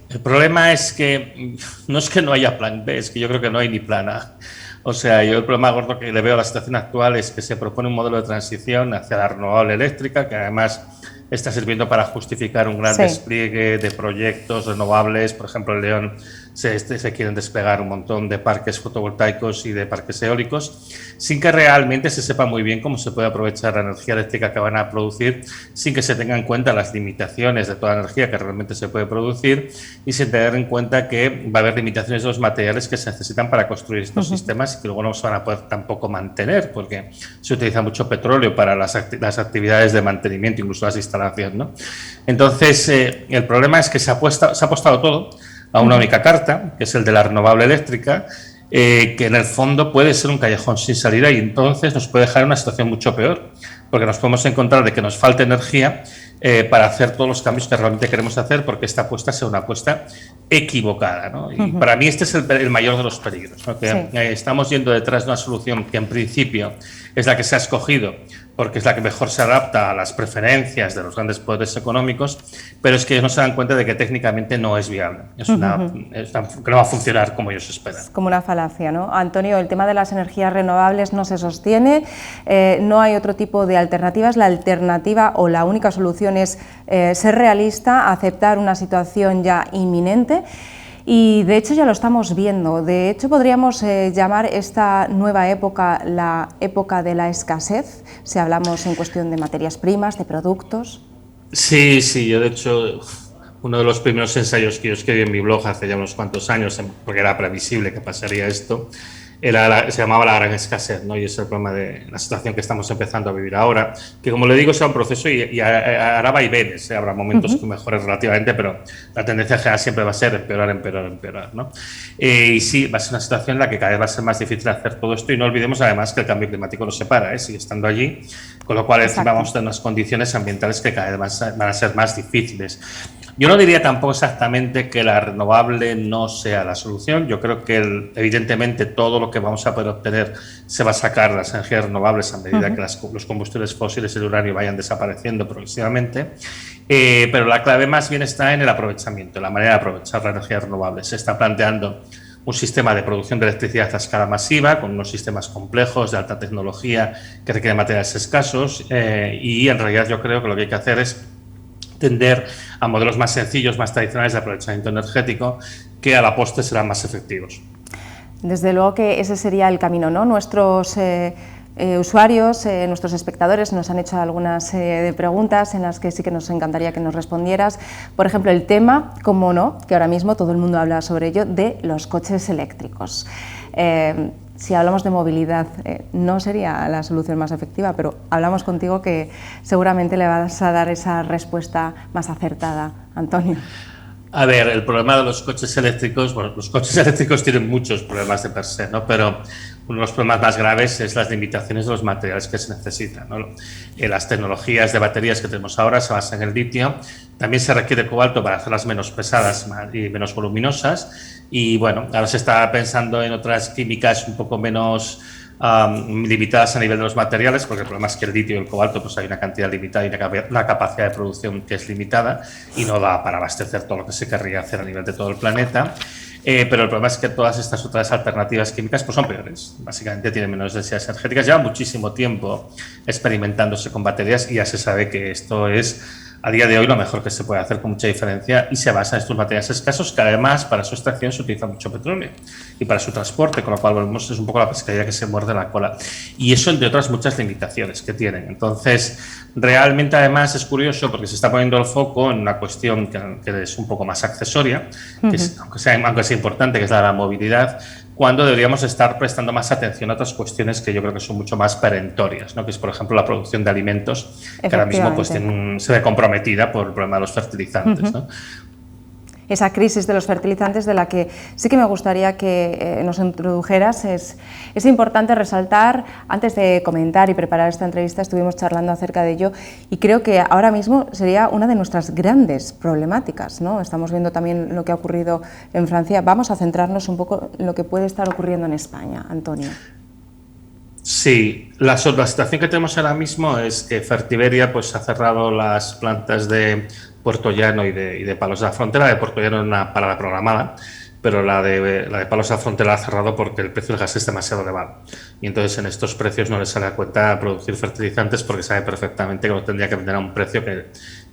El problema es que no haya plan B, es que yo creo que no hay ni plan A. O sea, yo el problema gordo que le veo a la situación actual es que se propone un modelo de transición hacia la renovable eléctrica, que además está sirviendo para justificar un gran despliegue de proyectos renovables. Por ejemplo, en León se quieren desplegar un montón de parques fotovoltaicos y de parques eólicos, sin que realmente se sepa muy bien cómo se puede aprovechar la energía eléctrica que van a producir, sin que se tengan en cuenta las limitaciones de toda la energía que realmente se puede producir y sin tener en cuenta que va a haber limitaciones de los materiales que se necesitan para construir estos sistemas y que luego no se van a poder tampoco mantener, porque se utiliza mucho petróleo para las actividades de mantenimiento, incluso las instalaciones, ¿no? Entonces, el problema es que se ha apostado todo a una única carta, que es el de la renovable eléctrica, que en el fondo puede ser un callejón sin salida y entonces nos puede dejar en una situación mucho peor, porque nos podemos encontrar de que nos falta energía para hacer todos los cambios que realmente queremos hacer, porque esta apuesta sea una apuesta equivocada, ¿no? Y para mí este es el mayor de los peligros, ¿no? Que estamos yendo detrás de una solución que en principio es la que se ha escogido porque es la que mejor se adapta a las preferencias de los grandes poderes económicos, pero es que ellos no se dan cuenta de que técnicamente no es viable, que no va a funcionar como ellos esperan. Es como una falacia, ¿no? Antonio, el tema de las energías renovables no se sostiene, no hay otro tipo de alternativas, la alternativa o la única solución es ser realista, aceptar una situación ya inminente. Y de hecho ya lo estamos viendo, de hecho podríamos llamar esta nueva época la época de la escasez, si hablamos en cuestión de materias primas, de productos. Sí, yo de hecho uno de los primeros ensayos que yo escribí en mi blog hace ya unos cuantos años, porque era previsible que pasaría esto, se llamaba la gran escasez, ¿no? Y es el problema de la situación que estamos empezando a vivir ahora, que como le digo será un proceso y hará vaivenes, habrá momentos que mejoren relativamente, pero la tendencia general siempre va a ser empeorar, ¿no? Y sí, va a ser una situación en la que cada vez va a ser más difícil hacer todo esto y no olvidemos además que el cambio climático nos separa, sigue estando allí, con lo cual encima vamos a tener unas condiciones ambientales que cada vez van a ser más difíciles. Yo no diría tampoco exactamente que la renovable no sea la solución. Yo creo que evidentemente todo lo que vamos a poder obtener se va a sacar de las energías renovables a medida que los combustibles fósiles y el uranio vayan desapareciendo progresivamente. Pero la clave más bien está en el aprovechamiento, la manera de aprovechar la energía renovable. Se está planteando un sistema de producción de electricidad a escala masiva, con unos sistemas complejos de alta tecnología que requieren materiales escasos y en realidad yo creo que lo que hay que hacer es tender a modelos más sencillos, más tradicionales de aprovechamiento energético, que a la postre serán más efectivos. Desde luego que ese sería el camino, ¿no? Nuestros usuarios, nuestros espectadores nos han hecho algunas preguntas en las que sí que nos encantaría que nos respondieras. Por ejemplo, el tema, como no, que ahora mismo todo el mundo habla sobre ello, de los coches eléctricos. Si hablamos de movilidad, no sería la solución más efectiva, pero hablamos contigo que seguramente le vas a dar esa respuesta más acertada, Antonio. A ver, el problema de los coches eléctricos, bueno, los coches eléctricos tienen muchos problemas de per se, ¿no? Pero uno de los problemas más graves es las limitaciones de los materiales que se necesitan, ¿no? Las tecnologías de baterías que tenemos ahora se basan en el litio, también se requiere cobalto para hacerlas menos pesadas y menos voluminosas y bueno, ahora se está pensando en otras químicas un poco menos limitadas a nivel de los materiales, porque el problema es que el litio y el cobalto pues hay una cantidad limitada y una capacidad de producción que es limitada y no da para abastecer todo lo que se querría hacer a nivel de todo el planeta. Pero el problema es que todas estas otras alternativas químicas pues son peores. Básicamente tienen menos necesidades energéticas. Lleva muchísimo tiempo experimentándose con baterías y ya se sabe que esto es a día de hoy lo mejor que se puede hacer con mucha diferencia y se basa en estos materiales escasos que además para su extracción se utiliza mucho petróleo y para su transporte, con lo cual volvemos, es un poco la pescadilla que se muerde la cola. Y eso entre otras muchas limitaciones que tienen. Entonces, realmente además es curioso porque se está poniendo el foco en una cuestión que es un poco más accesoria, que es, aunque sea importante, que es la movilidad, cuando deberíamos estar prestando más atención a otras cuestiones que yo creo que son mucho más perentorias, ¿no? Que es, por ejemplo, la producción de alimentos, que ahora mismo pues, se ve comprometida por el problema de los fertilizantes, ¿no? Esa crisis de los fertilizantes de la que sí que me gustaría que nos introdujeras. Es importante resaltar, antes de comentar y preparar esta entrevista estuvimos charlando acerca de ello y creo que ahora mismo sería una de nuestras grandes problemáticas, ¿no? Estamos viendo también lo que ha ocurrido en Francia. Vamos a centrarnos un poco en lo que puede estar ocurriendo en España, Antonio. Sí, la situación que tenemos ahora mismo es que Fertiberia pues, ha cerrado las plantas de Puerto Llano y de Palos de la Frontera. De Puerto Llano es una parada programada, pero la de Palos de la Frontera ha cerrado porque el precio del gas es demasiado elevado. Y entonces en estos precios no les sale a cuenta producir fertilizantes porque sabe perfectamente que lo tendría que vender a un precio que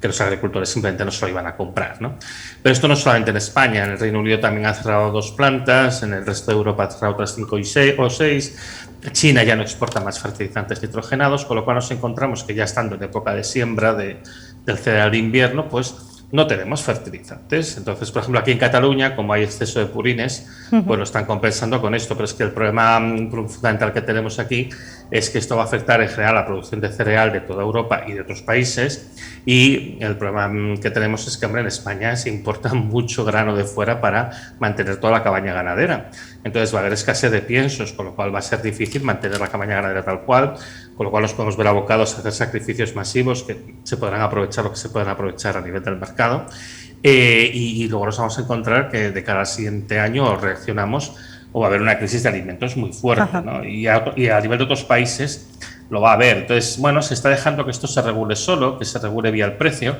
los agricultores simplemente no se lo iban a comprar, ¿no? Pero esto no solamente en España, en el Reino Unido también ha cerrado 2 plantas, en el resto de Europa ha cerrado otras 5 o 6. China ya no exporta más fertilizantes nitrogenados, con lo cual nos encontramos que ya estando en época de siembra del cereal de invierno, pues no tenemos fertilizantes. Entonces, por ejemplo, aquí en Cataluña, como hay exceso de purines, pues lo están compensando con esto, pero es que el problema fundamental que tenemos aquí es que esto va a afectar en general a la producción de cereal de toda Europa y de otros países, y el problema que tenemos es que, hombre, en España se importa mucho grano de fuera para mantener toda la cabaña ganadera. Entonces va a haber escasez de piensos, con lo cual va a ser difícil mantener la cabaña ganadera tal cual, con lo cual nos podemos ver abocados a hacer sacrificios masivos que se podrán aprovechar o que se pueden aprovechar a nivel del mercado. Y luego nos vamos a encontrar que de cara al siguiente año reaccionamos o va a haber una crisis de alimentos muy fuerte, ¿no? Y a nivel de otros países lo va a haber. Entonces, bueno, se está dejando que esto se regule solo, que se regule vía el precio,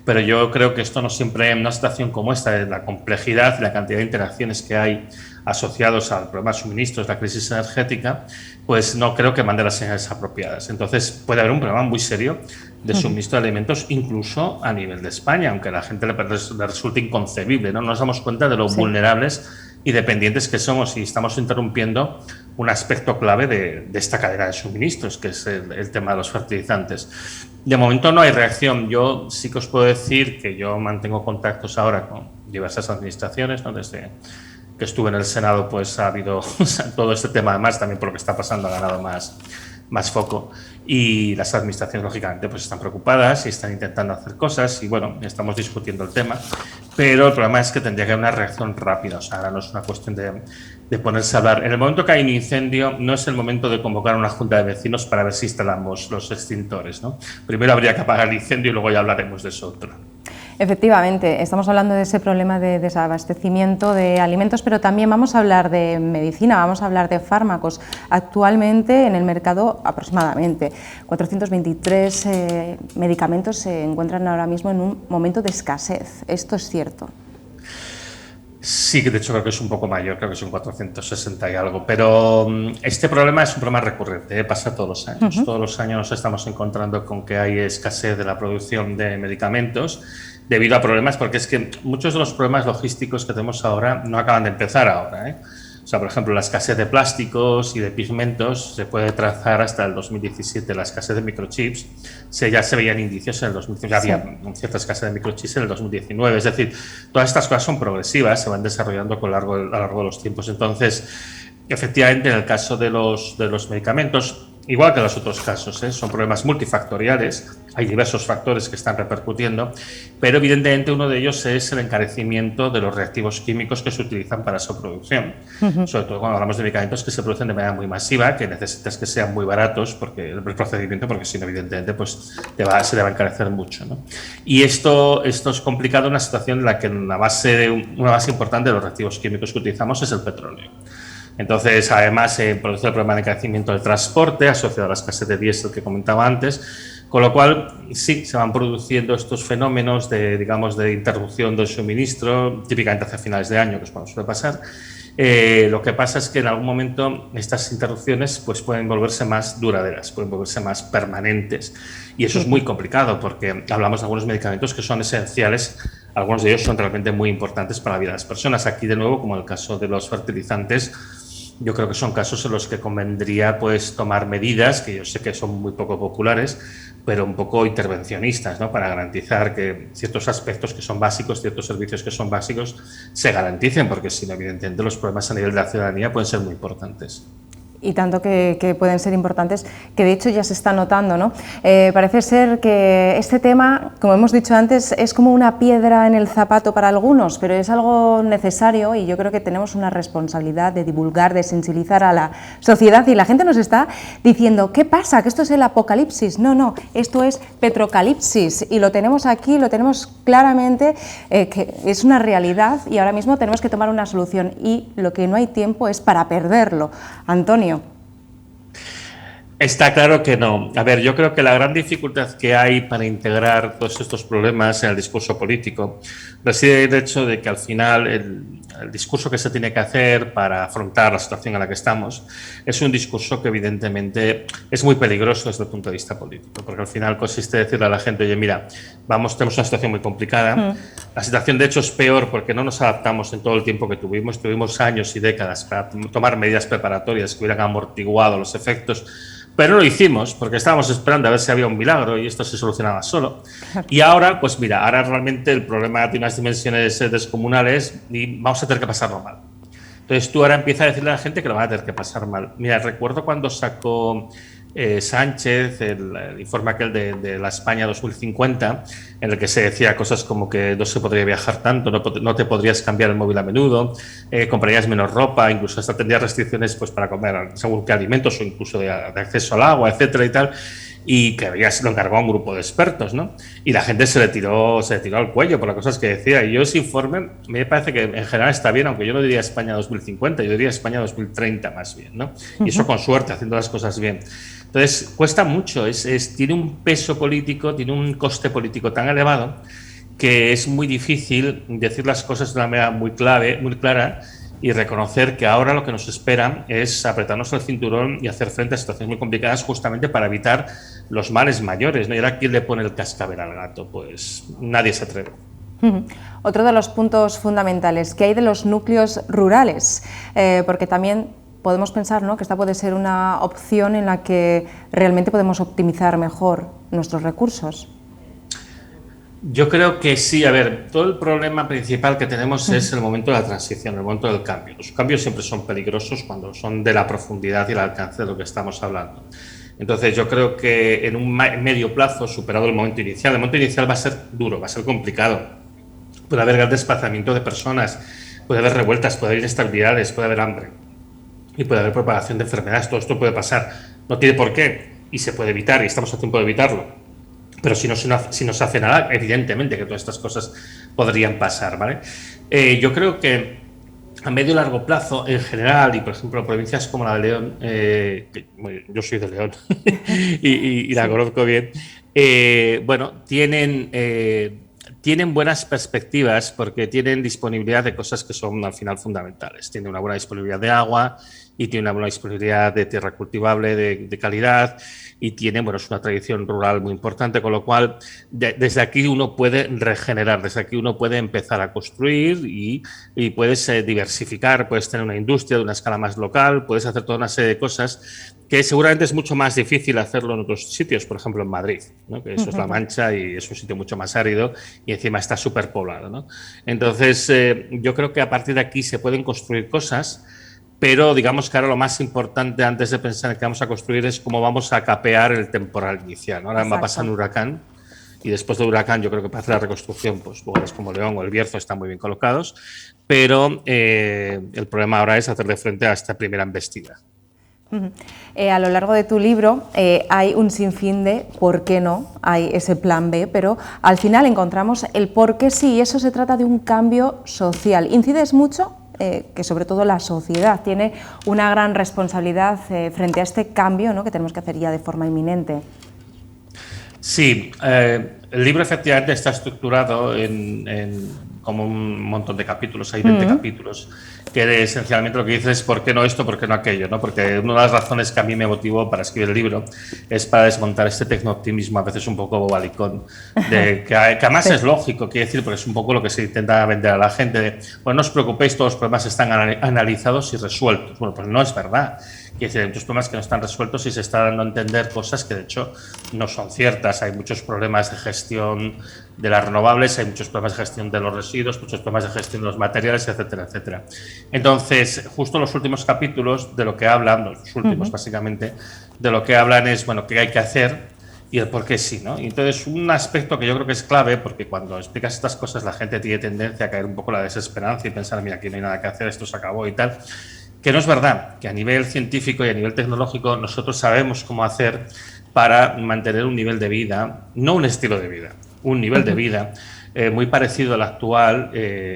pero yo creo que esto no siempre, en una situación como esta, de la complejidad y la cantidad de interacciones que hay asociados al problema de suministros, la crisis energética, pues no creo que mande las señales apropiadas. Entonces puede haber un problema muy serio de suministro de alimentos incluso a nivel de España, aunque a la gente le resulte inconcebible, ¿no? Nos damos cuenta de lo vulnerables y dependientes que somos y estamos interrumpiendo un aspecto clave de esta cadena de suministros, que es el tema de los fertilizantes. De momento no hay reacción. Yo sí que os puedo decir que yo mantengo contactos ahora con diversas administraciones, ¿no? Desde que estuve en el Senado, pues ha habido todo este tema, además también por lo que está pasando ha ganado más foco, y las administraciones lógicamente pues están preocupadas y están intentando hacer cosas y bueno, estamos discutiendo el tema, pero el problema es que tendría que haber una reacción rápida. O sea, ahora no es una cuestión de ponerse a hablar. En el momento que hay un incendio no es el momento de convocar una junta de vecinos para ver si instalamos los extintores, ¿no? Primero habría que apagar el incendio y luego ya hablaremos de eso otro. Efectivamente, estamos hablando de ese problema de desabastecimiento de alimentos, pero también vamos a hablar de medicina, vamos a hablar de fármacos. Actualmente en el mercado aproximadamente 423 medicamentos se encuentran ahora mismo en un momento de escasez. ¿Esto es cierto? Sí, de hecho creo que es un poco mayor, creo que son 460 y algo, pero este problema es un problema recurrente, pasa todos los años. Todos los años nos estamos encontrando con que hay escasez de la producción de medicamentos debido a problemas, porque es que muchos de los problemas logísticos que tenemos ahora no acaban de empezar ahora, ¿eh? O sea, por ejemplo, la escasez de plásticos y de pigmentos se puede trazar hasta el 2017. La escasez de microchips, ya se veían indicios en el 2019, ya había cierta escasez de microchips en el 2019. Es decir, todas estas cosas son progresivas, se van desarrollando a lo largo de los tiempos. Entonces, efectivamente, en el caso de los medicamentos, igual que en los otros casos, son problemas multifactoriales, hay diversos factores que están repercutiendo, pero evidentemente uno de ellos es el encarecimiento de los reactivos químicos que se utilizan para su producción, sobre todo cuando hablamos de medicamentos que se producen de manera muy masiva, que necesitas que sean muy baratos porque el procedimiento, porque si no, evidentemente pues se le va a encarecer mucho, ¿no? Y esto es complicado en una situación en la que una base importante de los reactivos químicos que utilizamos es el petróleo. Entonces, además, se produce el problema de crecimiento del transporte asociado a la escasez de diésel que comentaba antes, con lo cual sí, se van produciendo estos fenómenos de, digamos, de interrupción del suministro, típicamente hacia finales de año, que es cuando suele pasar. Lo que pasa es que en algún momento estas interrupciones pues, pueden volverse más duraderas, pueden volverse más permanentes. Y eso es muy complicado porque hablamos de algunos medicamentos que son esenciales, algunos de ellos son realmente muy importantes para la vida de las personas. Aquí, de nuevo, como en el caso de los fertilizantes, yo creo que son casos en los que convendría pues, tomar medidas, que yo sé que son muy poco populares, pero un poco intervencionistas, ¿no? Para garantizar que ciertos aspectos que son básicos, ciertos servicios que son básicos, se garanticen, porque si no, evidentemente, los problemas a nivel de la ciudadanía pueden ser muy importantes. Y tanto que pueden ser importantes, que de hecho ya se está notando, ¿no? Parece ser que este tema, como hemos dicho antes, es como una piedra en el zapato para algunos, pero es algo necesario y yo creo que tenemos una responsabilidad de divulgar, de sensibilizar a la sociedad, y la gente nos está diciendo, ¿qué pasa? ¿Que esto es el apocalipsis? No, no, esto es petrocalipsis y lo tenemos aquí, lo tenemos claramente, que es una realidad y ahora mismo tenemos que tomar una solución y lo que no hay tiempo es para perderlo. Antonio. Está claro que no. A ver, yo creo que la gran dificultad que hay para integrar todos estos problemas en el discurso político reside en el hecho de que al final el discurso que se tiene que hacer para afrontar la situación en la que estamos es un discurso que evidentemente es muy peligroso desde el punto de vista político, porque al final consiste en decirle a la gente, oye, mira, tenemos una situación muy complicada, la situación de hecho es peor porque no nos adaptamos en todo el tiempo que tuvimos años y décadas para tomar medidas preparatorias que hubieran amortiguado los efectos. Pero no lo hicimos porque estábamos esperando a ver si había un milagro y esto se solucionaba solo. Y ahora, pues mira, ahora realmente el problema tiene unas dimensiones descomunales y vamos a tener que pasarlo mal. Entonces tú ahora empiezas a decirle a la gente que lo van a tener que pasar mal. Mira, recuerdo cuando sacó Sánchez el informe aquel de la España 2050, en el que se decía cosas como que no se podría viajar tanto, no te podrías cambiar el móvil a menudo, comprarías menos ropa, incluso hasta tendrías restricciones pues, para comer según qué alimentos o incluso de acceso al agua, etcétera y tal, y que lo encargó a un grupo de expertos, ¿no? Y la gente se le tiró al cuello por las cosas que decía. Y yo ese informe me parece que en general está bien, aunque yo no diría España 2050, yo diría España 2030 más bien, ¿no? Y eso con suerte, haciendo las cosas bien. Entonces, cuesta mucho, tiene un peso político, tiene un coste político tan elevado que es muy difícil decir las cosas de una manera muy clara y reconocer que ahora lo que nos espera es apretarnos el cinturón y hacer frente a situaciones muy complicadas justamente para evitar los males mayores, ¿no? Y ahora, ¿quién le pone el cascabel al gato? Pues nadie se atreve. Otro de los puntos fundamentales, ¿qué hay de los núcleos rurales? Porque también podemos pensar, ¿no?, que esta puede ser una opción en la que realmente podemos optimizar mejor nuestros recursos. Yo creo que sí. A ver, todo el problema principal que tenemos es el momento de la transición, el momento del cambio. Los cambios siempre son peligrosos cuando son de la profundidad y el alcance de lo que estamos hablando. Entonces yo creo que en un medio plazo, superado el momento inicial va a ser duro, va a ser complicado. Puede haber gran desplazamiento de personas, puede haber revueltas, puede haber inestabilidades, puede haber hambre y puede haber propagación de enfermedades. Todo esto puede pasar, no tiene por qué y se puede evitar y estamos a tiempo de evitarlo. Pero si no se hace nada, evidentemente que todas estas cosas podrían pasar, ¿vale? Yo creo que a medio y largo plazo, en general, y por ejemplo provincias como la de León, yo soy de León y la conozco bien, bueno, tienen buenas perspectivas porque tienen disponibilidad de cosas que son al final fundamentales. Tienen una buena disponibilidad de agua y tienen una buena disponibilidad de tierra cultivable de calidad y tienen, bueno, es una tradición rural muy importante, con lo cual desde aquí uno puede regenerar, desde aquí uno puede empezar a construir y puedes diversificar, puedes tener una industria de una escala más local, puedes hacer toda una serie de cosas que seguramente es mucho más difícil hacerlo en otros sitios, por ejemplo en Madrid, ¿no? Que eso es La Mancha y es un sitio mucho más árido y encima está superpoblado, ¿no? Entonces yo creo que a partir de aquí se pueden construir cosas, pero digamos que ahora lo más importante antes de pensar en qué vamos a construir es cómo vamos a capear el temporal inicial, ¿no? Ahora va a pasar un huracán y después del huracán yo creo que para hacer la reconstrucción, pues lugares como León o El Bierzo están muy bien colocados, pero el problema ahora es hacerle frente a esta primera embestida. A lo largo de tu libro hay un sinfín de por qué no, hay ese plan B, pero al final encontramos el por qué sí, y eso se trata de un cambio social. ¿Incides mucho que sobre todo la sociedad tiene una gran responsabilidad frente a este cambio, ¿no?, que tenemos que hacer ya de forma inminente. Sí, el libro efectivamente está estructurado como un montón de capítulos, hay 20 capítulos, que esencialmente lo que dice es por qué no esto, por qué no aquello, ¿no? Porque una de las razones que a mí me motivó para escribir el libro es para desmontar este tecno-optimismo, a veces un poco bobalicón, que además es lógico, quiero decir, porque es un poco lo que se intenta vender a la gente, de, bueno, no os preocupéis, todos los problemas están analizados y resueltos. Bueno, pues no es verdad. Quiero decir, hay muchos problemas que no están resueltos y se está dando a entender cosas que de hecho no son ciertas. Hay muchos problemas de gestión de las renovables, hay muchos problemas de gestión de los residuos, muchos problemas de gestión de los materiales, etcétera, etcétera. Entonces, justo los últimos capítulos de lo que hablan, los últimos básicamente, de lo que hablan es, bueno, qué hay que hacer y el por qué sí, ¿no? Y entonces, un aspecto que yo creo que es clave, porque cuando explicas estas cosas la gente tiene tendencia a caer un poco en la desesperanza y pensar, mira, aquí no hay nada que hacer, esto se acabó y tal. Que no es verdad, que a nivel científico y a nivel tecnológico nosotros sabemos cómo hacer para mantener un nivel de vida, no un estilo de vida, un nivel de vida muy parecido al actual,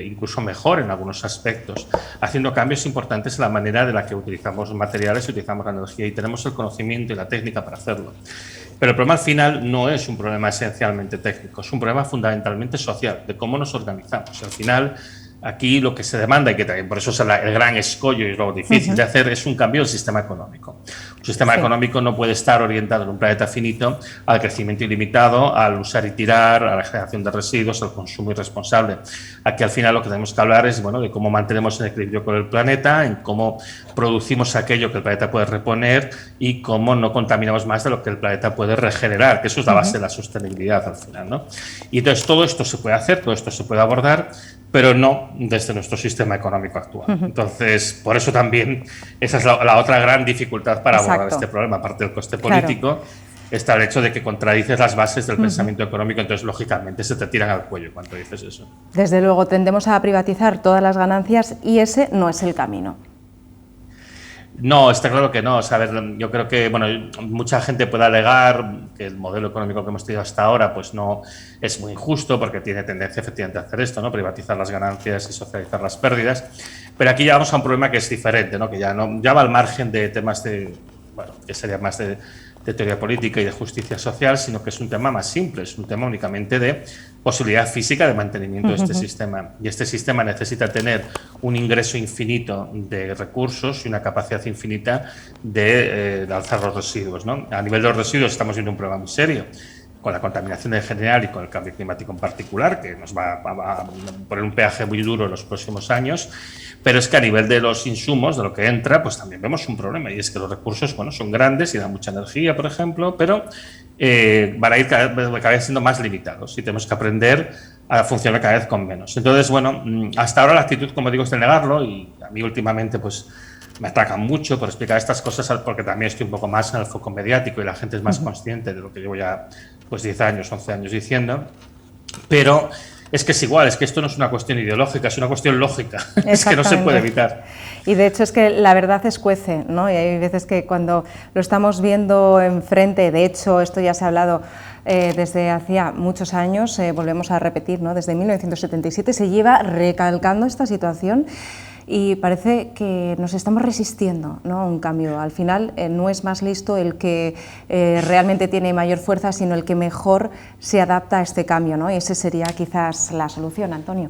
incluso mejor en algunos aspectos, haciendo cambios importantes en la manera de la que utilizamos los materiales y utilizamos la energía, y tenemos el conocimiento y la técnica para hacerlo. Pero el problema al final no es un problema esencialmente técnico, es un problema fundamentalmente social, de cómo nos organizamos. Al final, aquí lo que se demanda, y que también por eso es el gran escollo y lo difícil de hacer, es un cambio del sistema económico. Un sistema económico no puede estar orientado en un planeta finito al crecimiento ilimitado, al usar y tirar, a la generación de residuos, al consumo irresponsable. Aquí al final lo que tenemos que hablar es, bueno, de cómo mantenemos el equilibrio con el planeta, en cómo producimos aquello que el planeta puede reponer y cómo no contaminamos más de lo que el planeta puede regenerar, que eso es la base de la sostenibilidad al final, ¿no? Y entonces todo esto se puede hacer, todo esto se puede abordar, pero no desde nuestro sistema económico actual. Entonces, por eso también esa es la otra gran dificultad para abordar este problema, aparte del coste político, está el hecho de que contradices las bases del pensamiento económico, entonces lógicamente se te tiran al cuello cuando dices eso. Desde luego tendemos a privatizar todas las ganancias y ese no es el camino. No, está claro que no. O sea, a ver, yo creo que bueno, mucha gente puede alegar que el modelo económico que hemos tenido hasta ahora pues no es muy injusto porque tiene tendencia efectivamente a hacer esto, ¿no? Privatizar las ganancias y socializar las pérdidas. Pero aquí ya vamos a un problema que es diferente, ¿no? Que ya va al margen de temas de, bueno, que sería más de teoría política y de justicia social, sino que es un tema más simple, es un tema únicamente de posibilidad física de mantenimiento de este sistema. Y este sistema necesita tener un ingreso infinito de recursos y una capacidad infinita de alzar los residuos, ¿no? A nivel de los residuos estamos viendo un problema muy serio, con la contaminación en general y con el cambio climático en particular, que nos va a poner un peaje muy duro en los próximos años. Pero es que a nivel de los insumos, de lo que entra, pues también vemos un problema, y es que los recursos, bueno, son grandes y dan mucha energía, por ejemplo, pero van a ir cada vez siendo más limitados y tenemos que aprender a funcionar cada vez con menos. Entonces, bueno, hasta ahora la actitud, como digo, es de negarlo, y a mí últimamente pues me atacan mucho por explicar estas cosas, porque también estoy un poco más en el foco mediático y la gente es más consciente de lo que llevo ya pues 10 años, 11 años diciendo, pero es que es igual, es que esto no es una cuestión ideológica, es una cuestión lógica, es que no se puede evitar. Y de hecho es que la verdad escuece, ¿no? Y hay veces que cuando lo estamos viendo enfrente, de hecho esto ya se ha hablado desde hacía muchos años, volvemos a repetir, ¿no? Desde 1977 se lleva recalcando esta situación y parece que nos estamos resistiendo, ¿no?, a un cambio. Al final no es más listo el que realmente tiene mayor fuerza, sino el que mejor se adapta a este cambio, ¿no? Y esa sería quizás la solución, Antonio.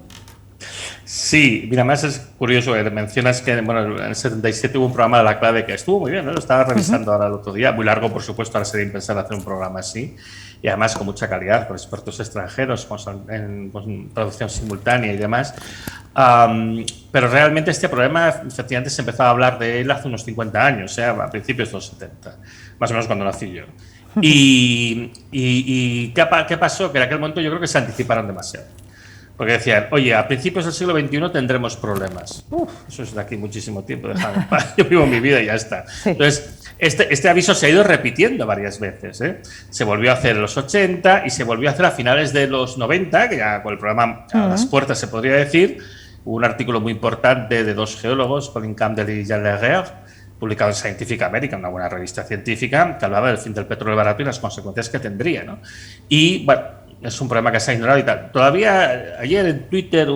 Sí, mira, además es curioso que mencionas que bueno, en el 77 hubo un programa de La Clave que estuvo muy bien, ¿no? Lo estaba revisando ahora el otro día, muy largo por supuesto, ahora sería impensable hacer un programa así, y además con mucha calidad, con expertos extranjeros, con traducción simultánea y demás. Pero realmente este problema efectivamente se empezó a hablar de él hace unos 50 años, a principios de los 70, más o menos cuando nací yo. ¿Y qué pasó? Que en aquel momento yo creo que se anticiparon demasiado. Porque decían, oye, a principios del siglo XXI tendremos problemas. Eso es de aquí muchísimo tiempo, déjame en paz. Yo vivo mi vida y ya está. Sí. Entonces, este aviso se ha ido repitiendo varias veces, ¿eh? Se volvió a hacer en los 80 y se volvió a hacer a finales de los 90, que ya con el programa a las puertas se podría decir. Hubo un artículo muy importante de dos geólogos, Colin Campbell y Jean Leger, publicado en Scientific American, una buena revista científica, que hablaba del fin del petróleo barato y las consecuencias que tendría, ¿no? Y, bueno, es un problema que se ha ignorado y tal. Todavía ayer en Twitter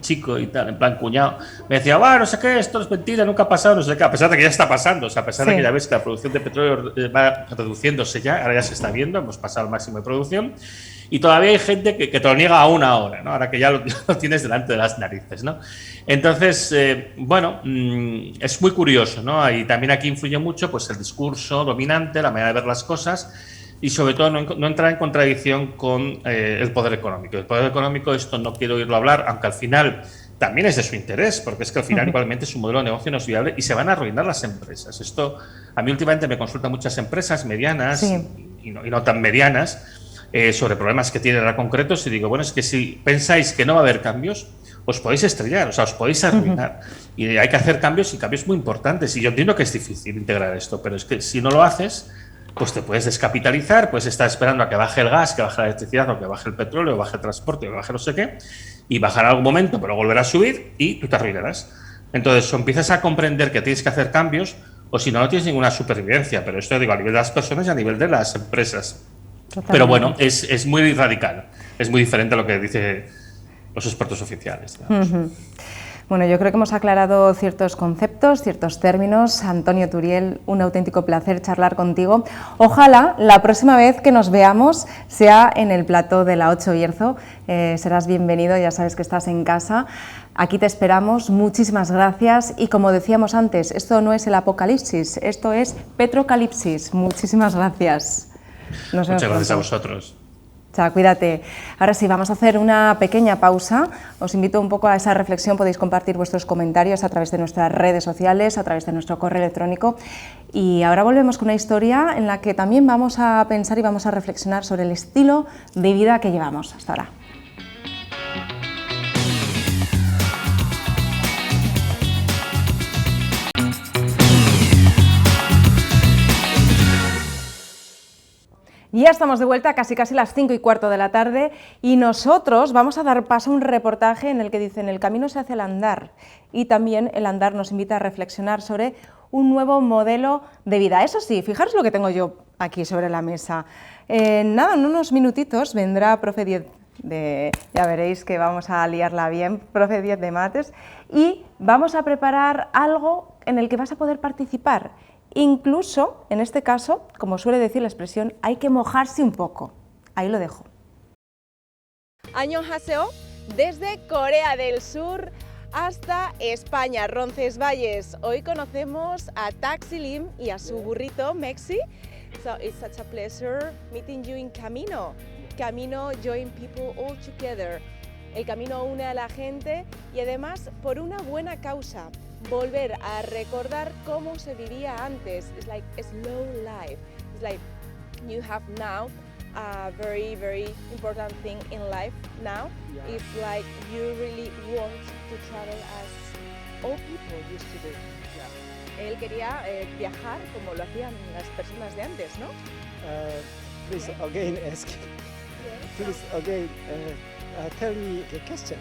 un chico y tal, en plan cuñado, me decía, no sé qué, esto es mentira, nunca ha pasado, no sé qué, a pesar de que ya está pasando, o sea, a pesar de que ya ves que la producción de petróleo va reduciéndose ya, ahora ya se está viendo, hemos pasado al máximo de producción, y todavía hay gente que te lo niega aún ahora, ¿no? Ahora que ya lo tienes delante de las narices, ¿no? Entonces, es muy curioso, ¿no? Y también aquí influye mucho pues el discurso dominante, la manera de ver las cosas, y sobre todo no entrar en contradicción con el poder económico. El poder económico, esto no quiero oírlo hablar, aunque al final también es de su interés, porque es que al final igualmente su modelo de negocio no es viable y se van a arruinar las empresas. Esto, a mí últimamente me consultan muchas empresas medianas y no tan medianas, sobre problemas que tienen ahora concretos, y digo, bueno, es que si pensáis que no va a haber cambios, os podéis estrellar, o sea, os podéis arruinar. Y hay que hacer cambios, y cambios muy importantes. Y yo entiendo que es difícil integrar esto, pero es que si no lo haces, pues te puedes descapitalizar, puedes estar esperando a que baje el gas, que baje la electricidad, o que baje el petróleo, o baje el transporte, o baje no sé qué, y bajará en algún momento, pero volverá a subir y tú te arruinarás. Entonces, o empiezas a comprender que tienes que hacer cambios, o si no, no tienes ninguna supervivencia. Pero esto digo a nivel de las personas y a nivel de las empresas. Totalmente. Pero bueno, es muy radical, es muy diferente a lo que dicen los expertos oficiales. Bueno, yo creo que hemos aclarado ciertos conceptos, ciertos términos. Antonio Turiel, un auténtico placer charlar contigo. Ojalá la próxima vez que nos veamos sea en el plató de la 8 Bierzo. Serás bienvenido, ya sabes que estás en casa. Aquí te esperamos, muchísimas gracias. Y como decíamos antes, esto no es el apocalipsis, esto es Petrocalipsis. Muchísimas gracias. Muchas gracias a vosotros. Chao, cuídate. Ahora sí, vamos a hacer una pequeña pausa. Os invito un poco a esa reflexión. Podéis compartir vuestros comentarios a través de nuestras redes sociales, a través de nuestro correo electrónico. Y ahora volvemos con una historia en la que también vamos a pensar y vamos a reflexionar sobre el estilo de vida que llevamos hasta ahora. Ya estamos de vuelta, casi las 5:15 de la tarde, y nosotros vamos a dar paso a un reportaje en el que dicen el camino se hace al andar, y también el andar nos invita a reflexionar sobre un nuevo modelo de vida. Eso sí, fijaros lo que tengo yo aquí sobre la mesa. En unos minutitos vendrá profe Diez ya veréis que vamos a liarla bien, profe Diez de Mates, y vamos a preparar algo en el que vas a poder participar. Incluso, en este caso, como suele decir la expresión, hay que mojarse un poco. Ahí lo dejo. Annyeonghaseyo, desde Corea del Sur hasta España, Roncesvalles. Hoy conocemos a Taxi Lim y a su burrito Mexi. So it's such a pleasure meeting you in Camino. Camino join people all together. El camino une a la gente y además por una buena causa. Volver a recordar cómo se vivía antes. It's like a slow life. It's like you have now a very, very important thing in life now. Yeah. It's like you really want to travel as all people used to do. Yeah. Él quería viajar como lo hacían las personas de antes, ¿no? Please again ask. Please again tell me the question.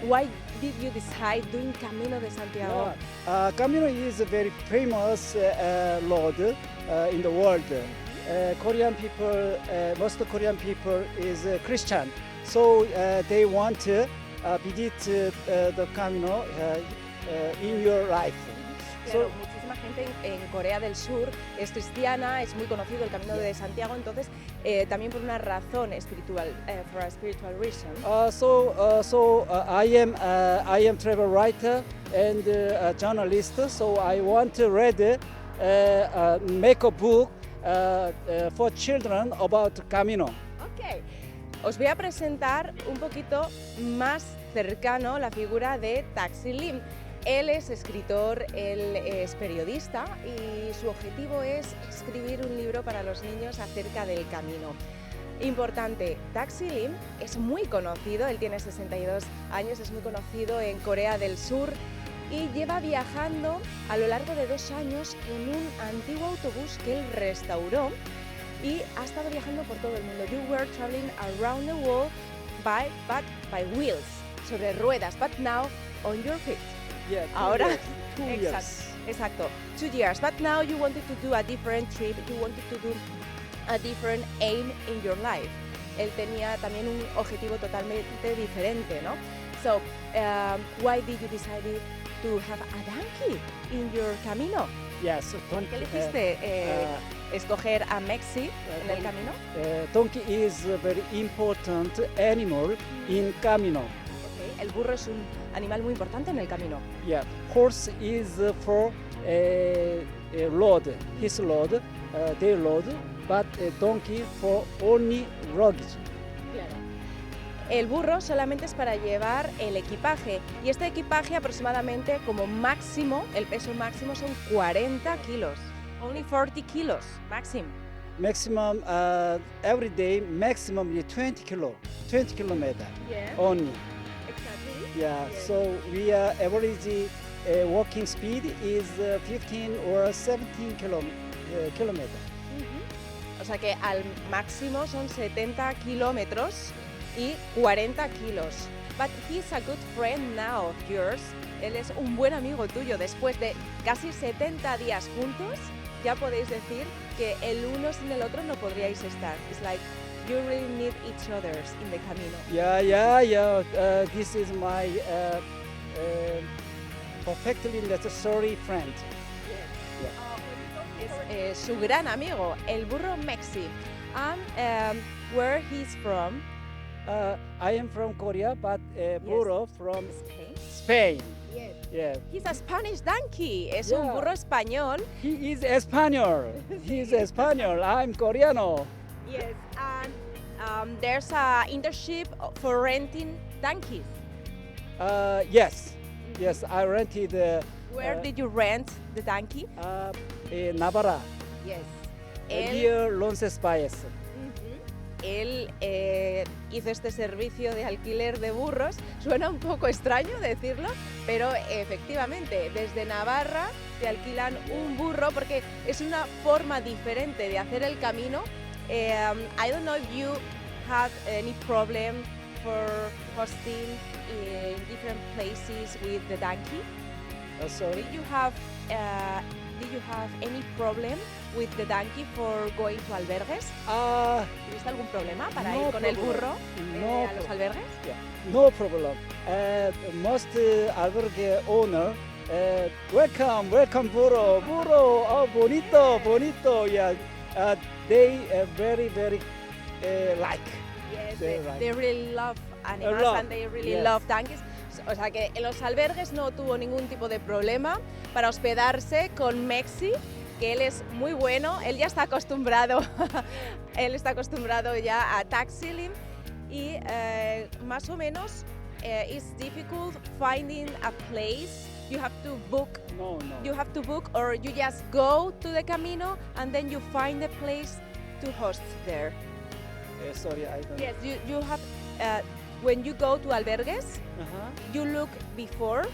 Why did you decide doing Camino de Santiago? Camino is a very famous road in the world. Korean people, most Korean people is Christian, so they want to visit the Camino in your life. Claro, muchísima gente en Corea del Sur es cristiana, es muy conocido el Camino de Santiago, entonces también por una razón espiritual, for a spiritual reason. I am travel writer and a journalist, so I want to read, make a book for children about Camino. Okay. Os voy a presentar un poquito más cercano la figura de Taxi Lim. Él es escritor, él es periodista y su objetivo es escribir un libro para los niños acerca del camino. Importante, Taxi Lim es muy conocido, él tiene 62 años, es muy conocido en Corea del Sur y lleva viajando a lo largo de 2 años en un antiguo autobús que él restauró y ha estado viajando por todo el mundo. You were traveling around the world by wheels, sobre ruedas, but now on your feet. Yeah, ahora, 2 years. Exacto, 2 years, but now you wanted to do a different trip, you wanted to do a different aim in your life. Él tenía también un objetivo totalmente diferente, ¿no? So, why did you decide to have a donkey in your camino? Yes, ¿Por qué elegiste escoger a Mexi en el camino? Donkey is a very important animal in camino. El burro es un animal muy importante en el camino. Yeah, horse is for load, his load, their load, but donkey for only luggage. El burro solamente es para llevar el equipaje y este equipaje aproximadamente como máximo, el peso máximo son 40 kilos. Only 40 kilos, maximum. Maximum every day, maximum is 20 kilometer only. Exactly. Yeah, so we are average walking speed is 15 or 17 kilometer. O sea que al máximo son 70 kilómetros y 40 kilos. But he's a good friend now of yours. Él es un buen amigo tuyo. Después de casi 70 días juntos, ya podéis decir que el uno sin el otro no podríais estar. It's like you really need each other in the camino. Yeah. This is my perfectly necessary friend. Es su gran amigo, el burro Mexi. And where he's from? I am from Korea, but burro from Spain. Yes. Yeah. He's a Spanish donkey. Es un burro español. He is Espanol. He's Espanol. I'm Koreano. Yes. And there's a internship for renting donkeys. Yes. Yes, I rented. Where did you rent the donkey? In Navarra. Yes. Near Roncesvalles. Él hizo este servicio de alquiler de burros. Suena un poco extraño decirlo, pero efectivamente desde Navarra te alquilan un burro porque es una forma diferente de hacer el camino. I don't know if you had any problem for hosting in different places with the donkey. Sorry. Did you have any problem with the donkey for going to albergues? ¿Tuviste algún problema para ir con el burro a los albergues? Yeah. No problem. Most albergue owner, welcome burro, oh bonito, yeah. They very like. Yes, they really love animals and they really love donkeys. O sea que en los albergues no tuvo ningún tipo de problema para hospedarse con Mexi, que él es muy bueno, él ya está acostumbrado, él está acostumbrado ya a taxiling y más o menos it's difficult finding a place. You have to book. No. You have to book, or you just go to the camino and then you find a place to host there. Sorry, I don't. Yes, you have. When you go to albergues, you look before,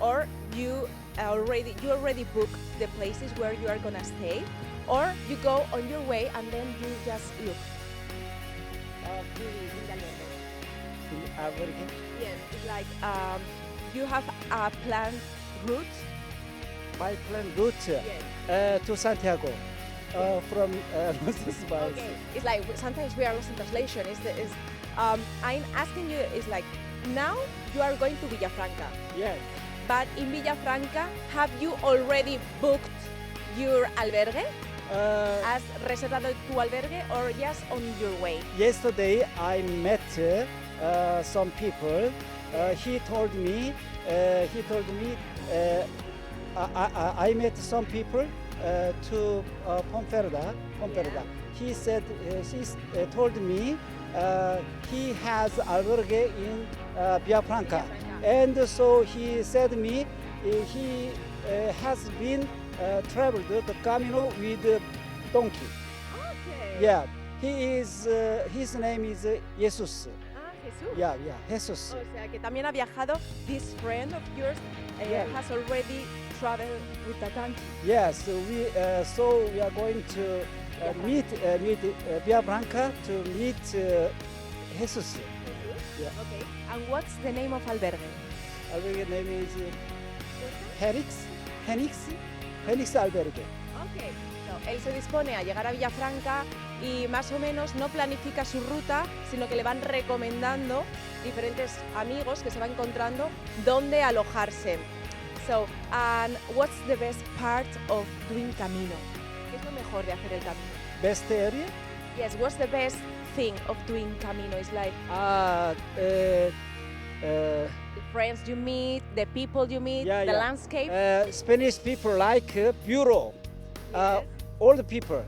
or you already book the places where you are gonna stay, or you go on your way and then you just look. Yes, it's like you have a planned route. My planned route to Santiago from Roncesvalles. Okay, it's like sometimes we are lost in translation. I'm asking you, it's like now you are going to Villafranca. Yes. But in Villafranca, have you already booked your albergue? ¿Has reservado tu albergue or just on your way? Yesterday I met some people. He told me I met some people to Ponferrada. He said he told me he has albergue in Villafranca, and so he said me he has been traveled the camino with donkey. Okay. Yeah, he is. His name is Jesus. Jesús. Yeah, Jesus. O sea que también ha viajado. This friend of yours has already traveled with the donkey. Yes, so we are going to meet Villafranca to meet Jesus. Yeah. Okay. And what's the name of albergue? Albergue name is Henix Albergue. Okay. So, él se dispone a llegar a Villafranca y más o menos no planifica su ruta, sino que le van recomendando diferentes amigos que se va encontrando dónde alojarse. So, and what's the best part of doing camino? ¿Qué es lo mejor de hacer el camino? Best area? Yes, what's the best thing of doing camino? It's like the friends you meet, the people you meet, the landscape. Spanish people like bureau, all the people.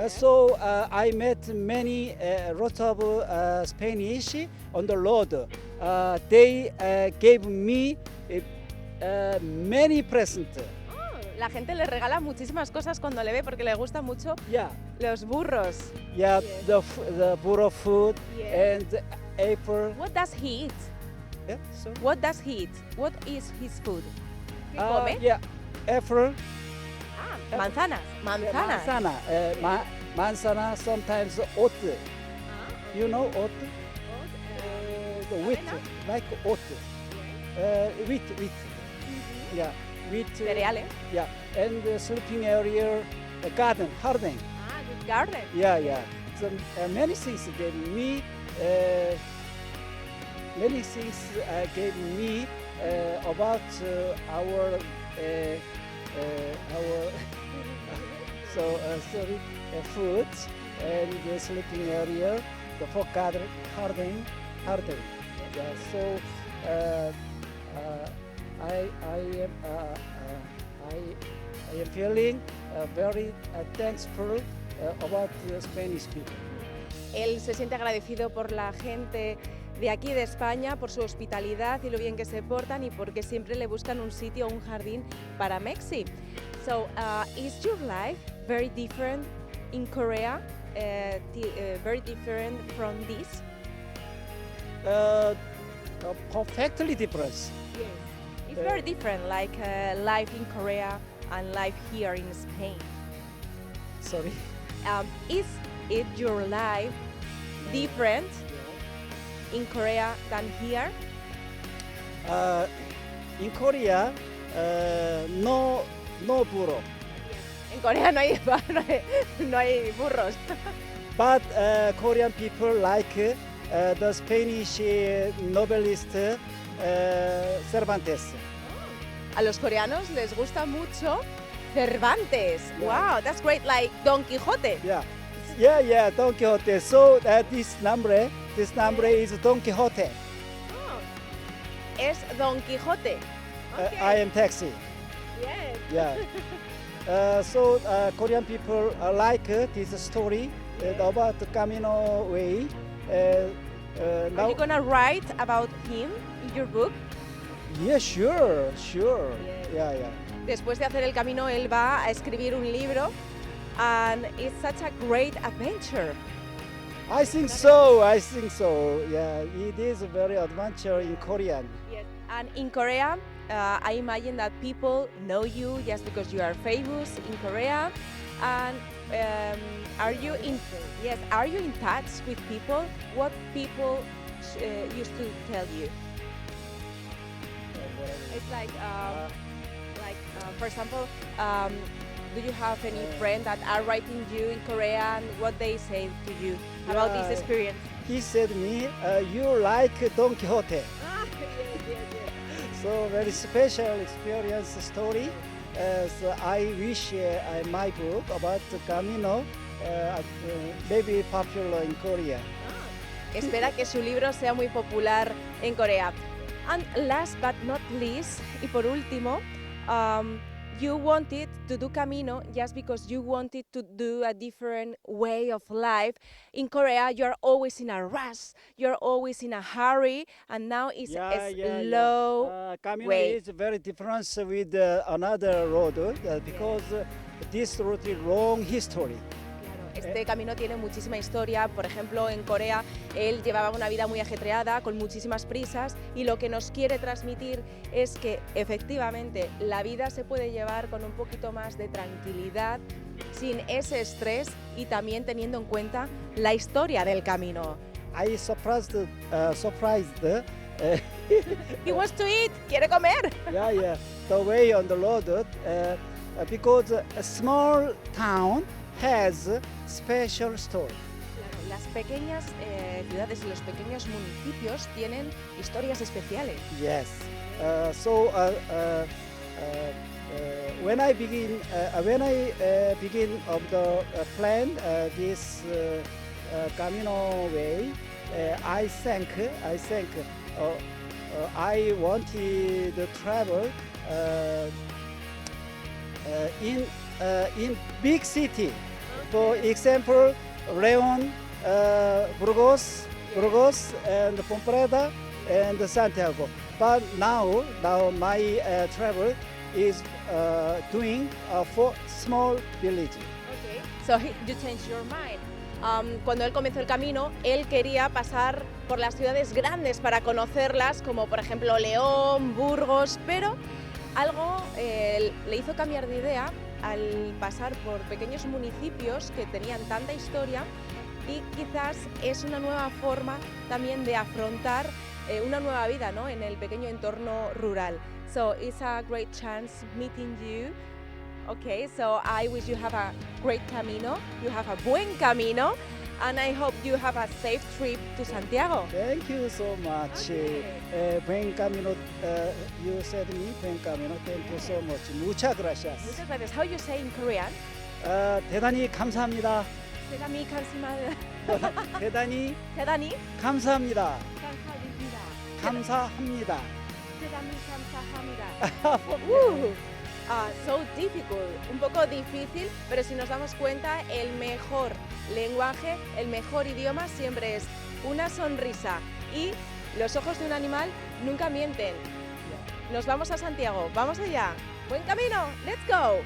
So I met many lot of Spanish on the road. They gave me many presents. La gente le regala muchísimas cosas cuando le ve porque le gusta mucho los burros. Yeah, the burro food and the apple. What does he eat? Yeah, sorry. What does he eat? What is his food? ¿Qué come? Yeah, apple. Manzanas. Manzana. Manzana, sometimes oat. You know oat? The wheat, like oat. Wheat. Yeah, wheat. Cereales. Yeah, and the sleeping area, the garden. Good garden. Yeah. So, many things gave me. Many things gave me about our food and the sleeping area, the folk garden. Yeah, so I am feeling very thankful about the Spanish people. Él se siente agradecido por la gente de aquí de España, por su hospitalidad y lo bien que se portan y porque siempre le buscan un sitio, un jardín para Mexi. So, is your life very different in Korea? Very different from this? Perfectly different. Yes. It's very different, like life in Korea and life here in Spain. Sorry? Is it your life different in Korea than here? In Korea, no burro. En Corea no hay burros. But Korean people like the Spanish novelist Cervantes. A los coreanos les gusta mucho Cervantes. Wow, that's great, like Don Quijote. Yeah, Don Quixote. So this number is Don Quixote. Es Don Quijote. Okay. I am taxi. Yes. Yeah. So Korean people like this story about the Camino Way. Are you gonna write about him in your book? Yeah, sure. Yeah. Después de hacer el camino, él va a escribir un libro, and it's such a great adventure. I think so. Yeah, it is a very adventure in Korean. Yes. And in Korea, I imagine that people know you just because you are famous in Korea. And are you in touch with people? What people used to tell you? It's like, for example, do you have any friends that are writing you in Korean? What they say to you about this experience? He said to me, you like Don Quixote. Yes. So very special experience story. So I wish my book about the Camino maybe popular in Korea. Espera que su libro sea muy popular en Corea. And last but not least, y por último, you wanted to do Camino just because you wanted to do a different way of life. In Korea, you're always in a rush, you're always in a hurry, and now it's a slow Camino way. is very different with another road because this road is long history. Este camino tiene muchísima historia. Por ejemplo, en Corea él llevaba una vida muy ajetreada, con muchísimas prisas, y lo que nos quiere transmitir es que efectivamente la vida se puede llevar con un poquito más de tranquilidad, sin ese estrés y también teniendo en cuenta la historia del camino. I surprised. He wants to eat, quiere comer. Yeah. The way on the road because a small town has special story. Las pequeñas ciudades y los pequeños municipios tienen historias especiales. Yes. When I begin of the plan this Camino Way, I think I wanted to travel in big city. For example, León, Burgos, and Ponferrada, and Santiago. But now my travel is doing for small village. Okay. So you changed your mind. Cuando él comenzó el camino, él quería pasar por las ciudades grandes para conocerlas, como por ejemplo León, Burgos, pero algo le hizo cambiar de idea al pasar por pequeños municipios que tenían tanta historia, y quizás es una nueva forma también de afrontar una nueva vida, ¿no?, en el pequeño entorno rural. So it's a great chance meeting you. Okay, so I wish you have a great camino, you have a buen camino, and I hope you have a safe trip to Santiago. Thank you so much. Okay. Buen camino, you said me, buen camino. Thank you so much. Muchas gracias. Muchas gracias. How you say in Korean? 대단히 감사합니다. 대단히 감사합니다. 대단히 감사합니다. 감사합니다. 대단히 감사합니다. So difficult, un poco difícil, pero si nos damos cuenta, el mejor lenguaje, el mejor idioma siempre es una sonrisa, y los ojos de un animal nunca mienten. Nos vamos a Santiago, vamos allá. Buen camino, let's go.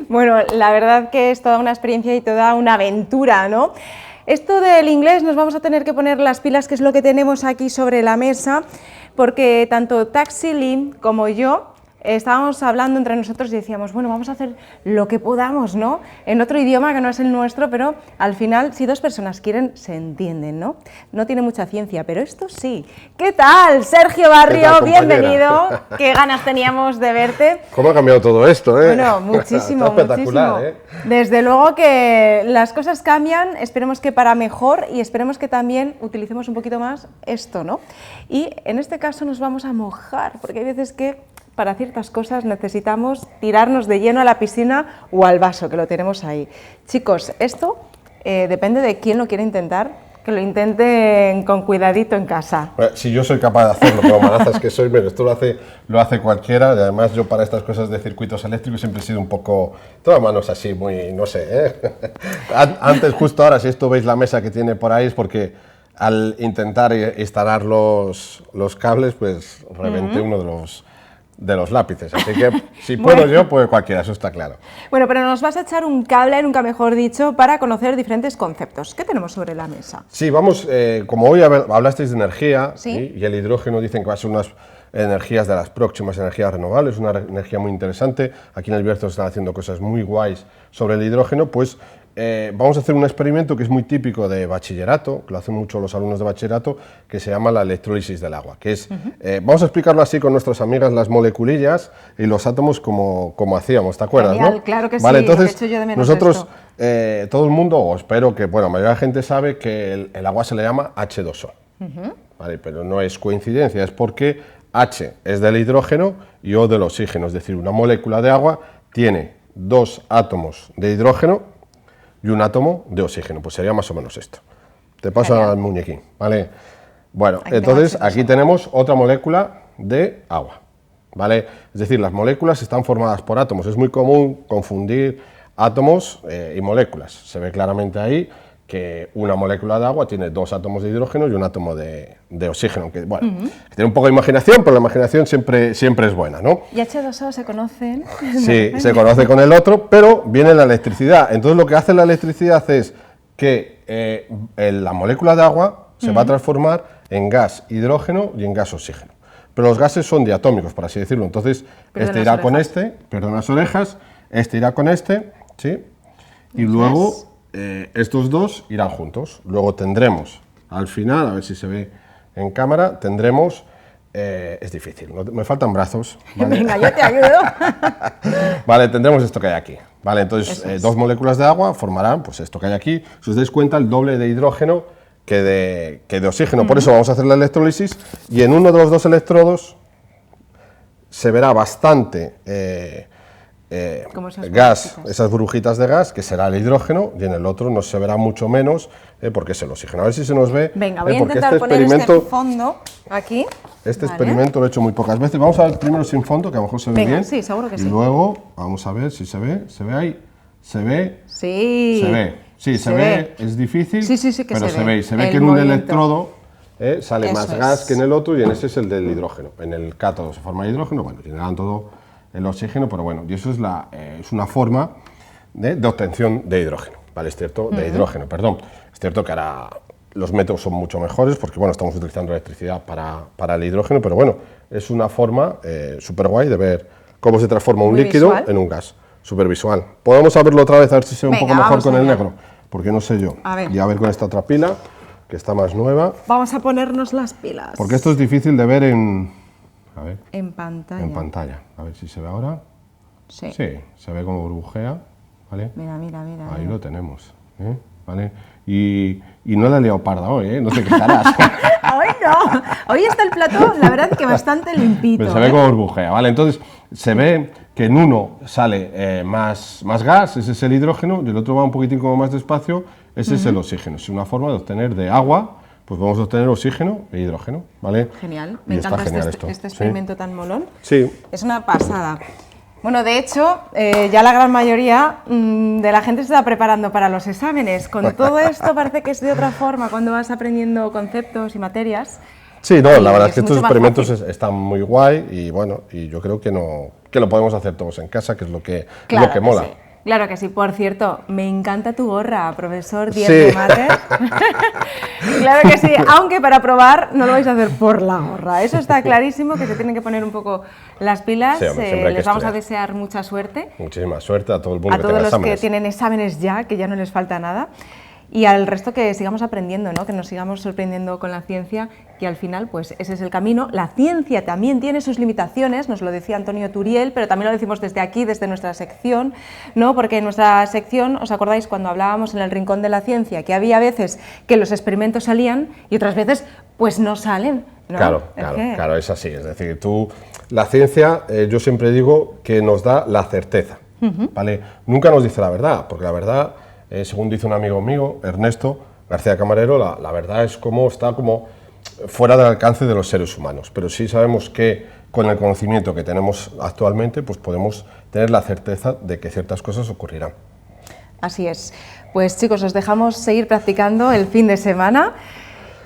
Bueno, la verdad que es toda una experiencia y toda una aventura, ¿no? Esto del inglés nos vamos a tener que poner las pilas, que es lo que tenemos aquí sobre la mesa, porque tanto Taxi Lim como yo estábamos hablando entre nosotros y decíamos, bueno, vamos a hacer lo que podamos, ¿no?, en otro idioma que no es el nuestro, pero al final, si dos personas quieren, se entienden, ¿no? No tiene mucha ciencia, pero esto sí. ¿Qué tal, Sergio Barrio? Bienvenido. Qué ganas teníamos de verte. ¿Cómo ha cambiado todo esto, eh? Bueno, muchísimo, Está espectacular, muchísimo. Desde luego que las cosas cambian, esperemos que para mejor, y esperemos que también utilicemos un poquito más esto, ¿no? Y en este caso nos vamos a mojar, porque hay veces que para ciertas cosas necesitamos tirarnos de lleno a la piscina o al vaso, que lo tenemos ahí. Chicos, esto depende de quién lo quiera intentar, que lo intenten con cuidadito en casa. Bueno, si yo soy capaz de hacerlo, como manazas que soy, pero esto lo hace cualquiera, y además yo para estas cosas de circuitos eléctricos siempre he sido un poco, todas manos así, muy, no sé, ¿eh? Antes, justo ahora, si esto veis la mesa que tiene por ahí, es porque al intentar instalar los cables, pues reventé uno de los lápices, así que si puedo yo, puede cualquiera, eso está claro. Bueno, pero nos vas a echar un cable, nunca mejor dicho, para conocer diferentes conceptos. ¿Qué tenemos sobre la mesa? Sí, vamos, como hoy hablasteis de energía, ¿sí?, y el hidrógeno dicen que va a ser unas energías de las próximas energías renovables, una energía muy interesante. Aquí en el Bierzo están haciendo cosas muy guays sobre el hidrógeno, pues vamos a hacer un experimento que es muy típico de bachillerato, que lo hacen mucho los alumnos de bachillerato, que se llama la electrólisis del agua, que es, vamos a explicarlo así con nuestras amigas, las moleculillas y los átomos como hacíamos, ¿te acuerdas? Genial, ¿no? claro que vale, sí, entonces, de hecho yo de menos nosotros, todo el mundo, o espero que, bueno, la mayoría de la gente sabe que el agua se le llama H2O, ¿vale? Pero no es coincidencia, es porque H es del hidrógeno y O del oxígeno, es decir, una molécula de agua tiene 2 átomos de hidrógeno y un átomo de oxígeno, pues sería más o menos esto. Te paso al muñequín, ¿vale? Bueno, entonces aquí tenemos otra molécula de agua, ¿vale? Es decir, las moléculas están formadas por átomos, es muy común confundir átomos y moléculas. Se ve claramente ahí que una molécula de agua tiene 2 átomos de hidrógeno y un átomo de oxígeno, que bueno, que tiene un poco de imaginación, pero la imaginación siempre es buena, ¿no? Y H2O se conocen. Sí, se conoce con el otro, pero viene la electricidad. Entonces lo que hace la electricidad es que la molécula de agua se va a transformar en gas hidrógeno y en gas oxígeno. Pero los gases son diatómicos, por así decirlo. Entonces este irá con este, perdón las orejas, este irá con este, ¿sí? Y luego estos dos irán juntos. Luego tendremos, al final, a ver si se ve en cámara, tendremos es difícil. Me faltan brazos. ¿vale? Venga, yo te ayudo. Vale, tendremos esto que hay aquí. Vale, entonces, 2 moléculas de agua formarán pues, esto que hay aquí. Si os dais cuenta, el doble de hidrógeno que de oxígeno. Por eso vamos a hacer la electrólisis y en uno de los 2 electrodos se verá bastante gas, esas burbujitas de gas, que será el hidrógeno, y en el otro no se verá mucho menos, porque es el oxígeno. A ver si se nos ve. Venga, voy a intentar poner este fondo aquí. Este experimento lo he hecho muy pocas veces. Vamos a ver primero sin fondo, que a lo mejor se ve bien. Sí, seguro que y sí. luego, vamos a ver si se ve. ¿Se ve ahí? ¿Se ve? Sí. Se ve. Sí, se ve. Es difícil, sí, que pero se ve. Se ve que en un electrodo sale más gas que en el otro, y en ese es el del hidrógeno. En el cátodo se forma el hidrógeno, bueno, generan todo el oxígeno, pero bueno, y eso es una forma de obtención de hidrógeno, ¿vale? Es cierto, de hidrógeno, perdón. Es cierto que ahora los métodos son mucho mejores porque, bueno, estamos utilizando electricidad para el hidrógeno, pero bueno, es una forma súper guay de ver cómo se transforma un líquido en un gas. Súper visual. Podemos verlo otra vez, a ver si se ve un poco mejor con el negro, porque no sé yo. Y a ver con esta otra pila, que está más nueva. Vamos a ponernos las pilas. Porque esto es difícil de ver en pantalla. En pantalla. A ver si se ve ahora. Sí. Sí, se ve como burbujea, ¿vale? Mira. Ahí lo tenemos, ¿vale? Y no la he liado parda hoy, no te quejarás. Hoy no. Hoy está el plató, la verdad, que bastante limpito. Pero se ve como burbujea, ¿vale? Entonces, se ve que en uno sale más gas, ese es el hidrógeno, y el otro va un poquitín como más despacio, ese es el oxígeno. Es una forma de obtener de agua, pues vamos a obtener oxígeno e hidrógeno, ¿vale? Genial, me encanta este experimento tan molón. Sí. Es una pasada. Bueno, de hecho, ya la gran mayoría de la gente se está preparando para los exámenes. Con todo esto parece que es de otra forma cuando vas aprendiendo conceptos y materias. Sí, no, la verdad es que estos experimentos están muy guay y bueno, y yo creo que lo podemos hacer todos en casa, que es lo que mola. Sí. Claro que sí. Por cierto, me encanta tu gorra, profesor 10 de mates. Claro que sí, aunque para probar no lo vais a hacer por la gorra. Eso está clarísimo, que se tienen que poner un poco las pilas. Sí, hombre, les vamos a desear mucha suerte. Muchísima suerte a todo el mundo a todos los que tienen exámenes ya, que ya no les falta nada. Y al resto que sigamos aprendiendo, ¿no? Que nos sigamos sorprendiendo con la ciencia, y al final pues ese es el camino. La ciencia también tiene sus limitaciones, nos lo decía Antonio Turiel, pero también lo decimos desde aquí, desde nuestra sección, ¿no? Porque en nuestra sección, ¿os acordáis cuando hablábamos en el Rincón de la Ciencia, que había veces que los experimentos salían y otras veces pues no salen, ¿no? Claro, es así. Es decir, la ciencia, yo siempre digo que nos da la certeza, ¿vale? Nunca nos dice la verdad, porque la verdad, según dice un amigo mío, Ernesto García Camarero, la verdad es está como fuera del alcance de los seres humanos, pero sí sabemos que con el conocimiento que tenemos actualmente, pues podemos tener la certeza de que ciertas cosas ocurrirán. Así es. Pues chicos, os dejamos seguir practicando el fin de semana.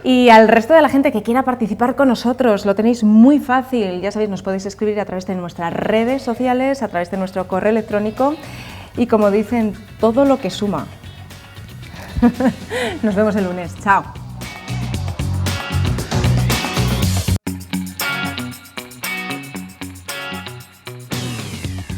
Y al resto de la gente que quiera participar con nosotros, lo tenéis muy fácil. Ya sabéis, nos podéis escribir a través de nuestras redes sociales, a través de nuestro correo electrónico. Y como dicen, todo lo que suma. Nos vemos el lunes. Chao.